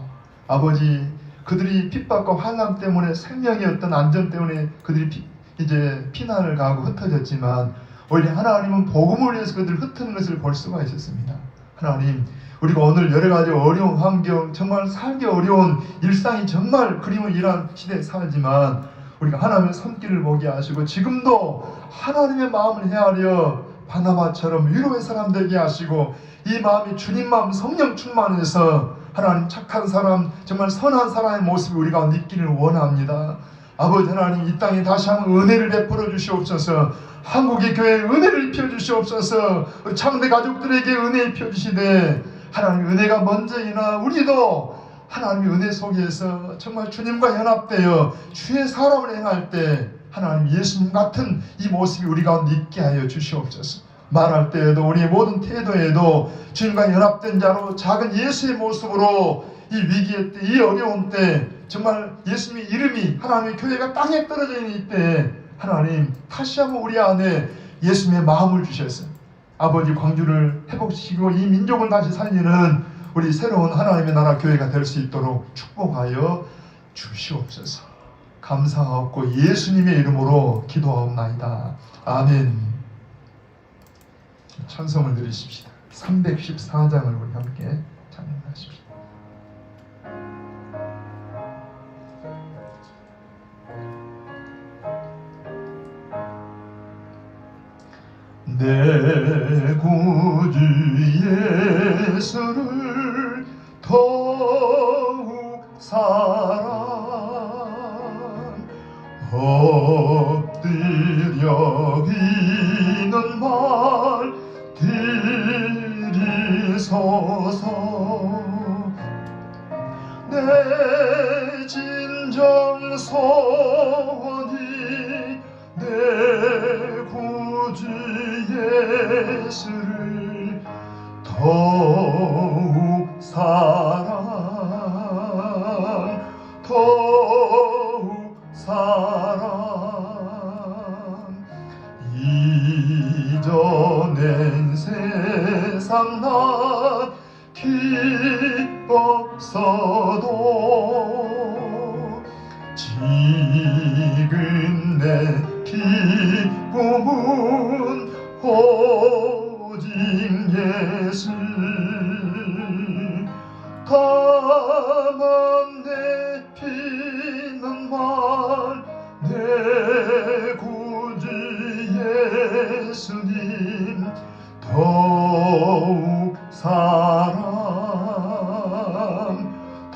아버지, 그들이 핍박과 환난 때문에 생명의 어떤 안전 때문에 그들이 이제 피난을 가고 흩어졌지만 오히려 하나님은 복음을 위해서 그들을 흩트는 것을 볼 수가 있었습니다. 하나님, 우리가 오늘 여러 가지 어려운 환경, 정말 살기 어려운 일상이 정말 그림을 이란 시대에 살지만 우리가 하나님의 손길을 보게 하시고 지금도 하나님의 마음을 헤아려 바나바처럼 위로의 사람 되게 하시고 이 마음이 주님 마음 성령 충만해서 하나님 착한 사람, 정말 선한 사람의 모습을 우리가 느끼기를 원합니다. 아버지 하나님, 이 땅에 다시 한번 은혜를 베풀어 주시옵소서. 한국의 교회에 은혜를 입혀 주시옵소서. 우리 창대 가족들에게 은혜 입혀 주시되 하나님 은혜가 먼저이나 우리도 하나님의 은혜 속에서 정말 주님과 연합되어 주의 사람을 행할 때 하나님 예수님 같은 이 모습이 우리 가운데 있게 하여 주시옵소서. 말할 때에도 우리의 모든 태도에도 주님과 연합된 자로 작은 예수의 모습으로 이 위기의 때, 이 어려운 때 정말 예수님의 이름이 하나님의 교회가 땅에 떨어져 있는 이때 하나님 다시 한번 우리 안에 예수님의 마음을 주셨어요. 아버지 광주를 회복시키고 이 민족을 다시 살리는 우리 새로운 하나님의 나라 교회가 될 수 있도록 축복하여 주시옵소서. 감사하옵고 예수님의 이름으로 기도하옵나이다. 아멘. 찬송을 드리십시다. 314장을 우리 함께 찬양하십시다. 내 구주 예수를 더욱 사랑 엎드려 비는 말 드리소서. 내 진정선이 내 구주 예수를 더욱 사랑 더욱 사랑 이전엔 세상 나 기뻤어도 지금 내 기쁨은 오직 예수 다만 내피는 말 내 구주 예수님 더욱 사랑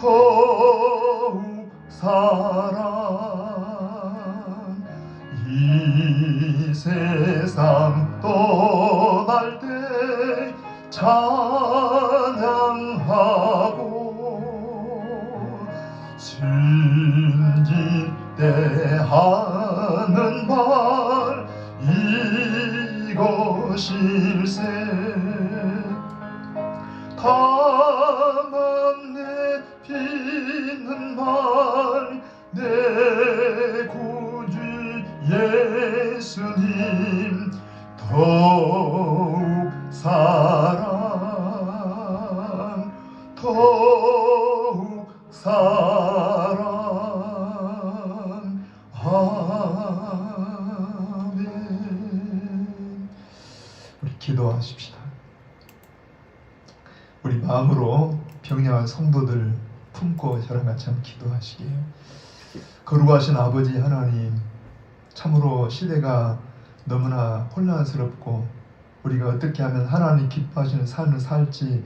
더욱 사랑 이 세상 떠날 때 찬양하고 숨길 때 하는 말 이것일세 다만 내피는 말 내 구주 예수님 더욱 사랑 더욱 사랑 아멘. 우리 기도하십시다. 우리 마음으로 병량한 성도들 품고 저랑 같이 한번 기도하시게요. 거룩하신 아버지 하나님, 참으로 시대가 너무나 혼란스럽고 우리가 어떻게 하면 하나님 기뻐하시는 삶을 살지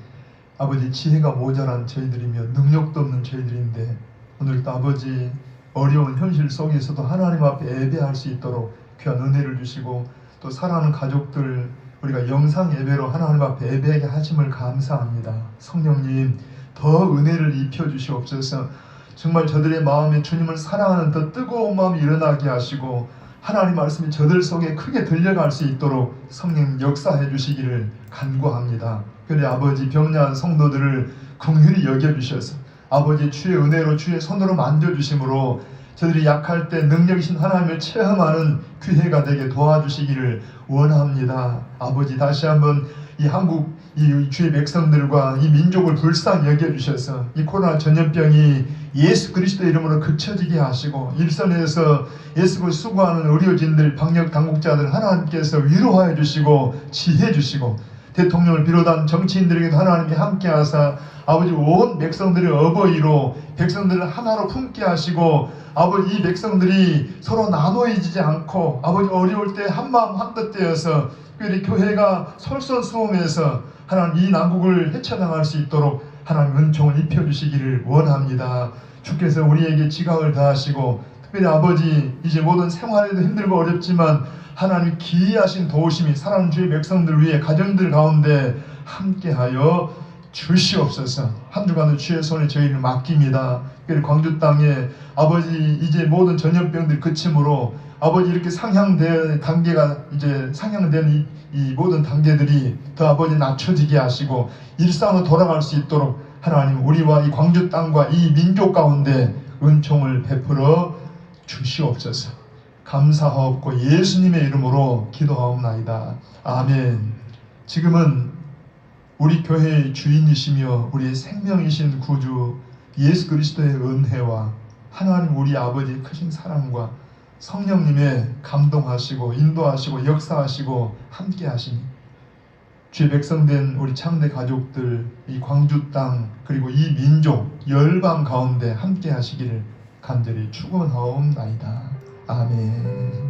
아버지 지혜가 모자란 저희들이며 능력도 없는 저희들인데 오늘도 아버지 어려운 현실 속에서도 하나님 앞에 예배할 수 있도록 귀한 은혜를 주시고 또 사랑하는 가족들 우리가 영상 예배로 하나님 앞에 예배하게 하심을 감사합니다. 성령님 더 은혜를 입혀 주시옵소서. 정말 저들의 마음에 주님을 사랑하는 더 뜨거운 마음이 일어나게 하시고 하나님 말씀이 저들 속에 크게 들려갈 수 있도록 성령 역사해 주시기를 간구합니다. 그래 아버지 병나은 성도들을 긍휼히 여겨주셔서 아버지 주의 은혜로 주의 손으로 만져주심으로 저들이 약할 때 능력이신 하나님을 체험하는 기회가 되게 도와주시기를 원합니다. 아버지 다시 한번 이 한국 이 주의 백성들과 이 민족을 불쌍히 여겨주셔서 이 코로나 전염병이 예수 그리스도의 이름으로 그쳐지게 하시고 일선에서 예수를 수고하는 의료진들 방역 당국자들 하나님께서 위로하여 주시고 지혜 주시고 대통령을 비롯한 정치인들에게도 하나님이 함께 하사 아버지 온 백성들의 어버이로 백성들을 하나로 품게 하시고 아버지 이 백성들이 서로 나눠지지 않고 아버지 어려울 때 한마음 한뜻 되어서 특별히 교회가 솔선수범해서 하나님 이 난국을 헤쳐나갈 수 있도록 하나님 은총을 입혀주시기를 원합니다. 주께서 우리에게 지각을 다하시고 특별히 아버지 이제 모든 생활에도 힘들고 어렵지만 하나님 기이하신 도우심이 사랑하는 주의 백성들 위해 가정들 가운데 함께하여 주시옵소서. 한 주간도 주의 손에 저희를 맡깁니다. 특별히 광주 땅에 아버지 이제 모든 전염병들이 그침으로 아버지 이렇게 상향된 단계가 이제 상향된 이 모든 단계들이 더 아버지 낮춰지게 하시고 일상으로 돌아갈 수 있도록 하나님 우리와 이 광주 땅과 이 민족 가운데 은총을 베풀어 주시옵소서. 감사하옵고 예수님의 이름으로 기도하옵나이다. 아멘. 지금은 우리 교회의 주인이시며 우리의 생명이신 구주 예수 그리스도의 은혜와 하나님 우리 아버지의 크신 사랑과 성령님의 감동하시고 인도하시고 역사하시고 함께하시니 주의 백성된 우리 창대 가족들 이 광주 땅 그리고 이 민족 열방 가운데 함께하시기를 간절히 축원하옵나이다. 아멘.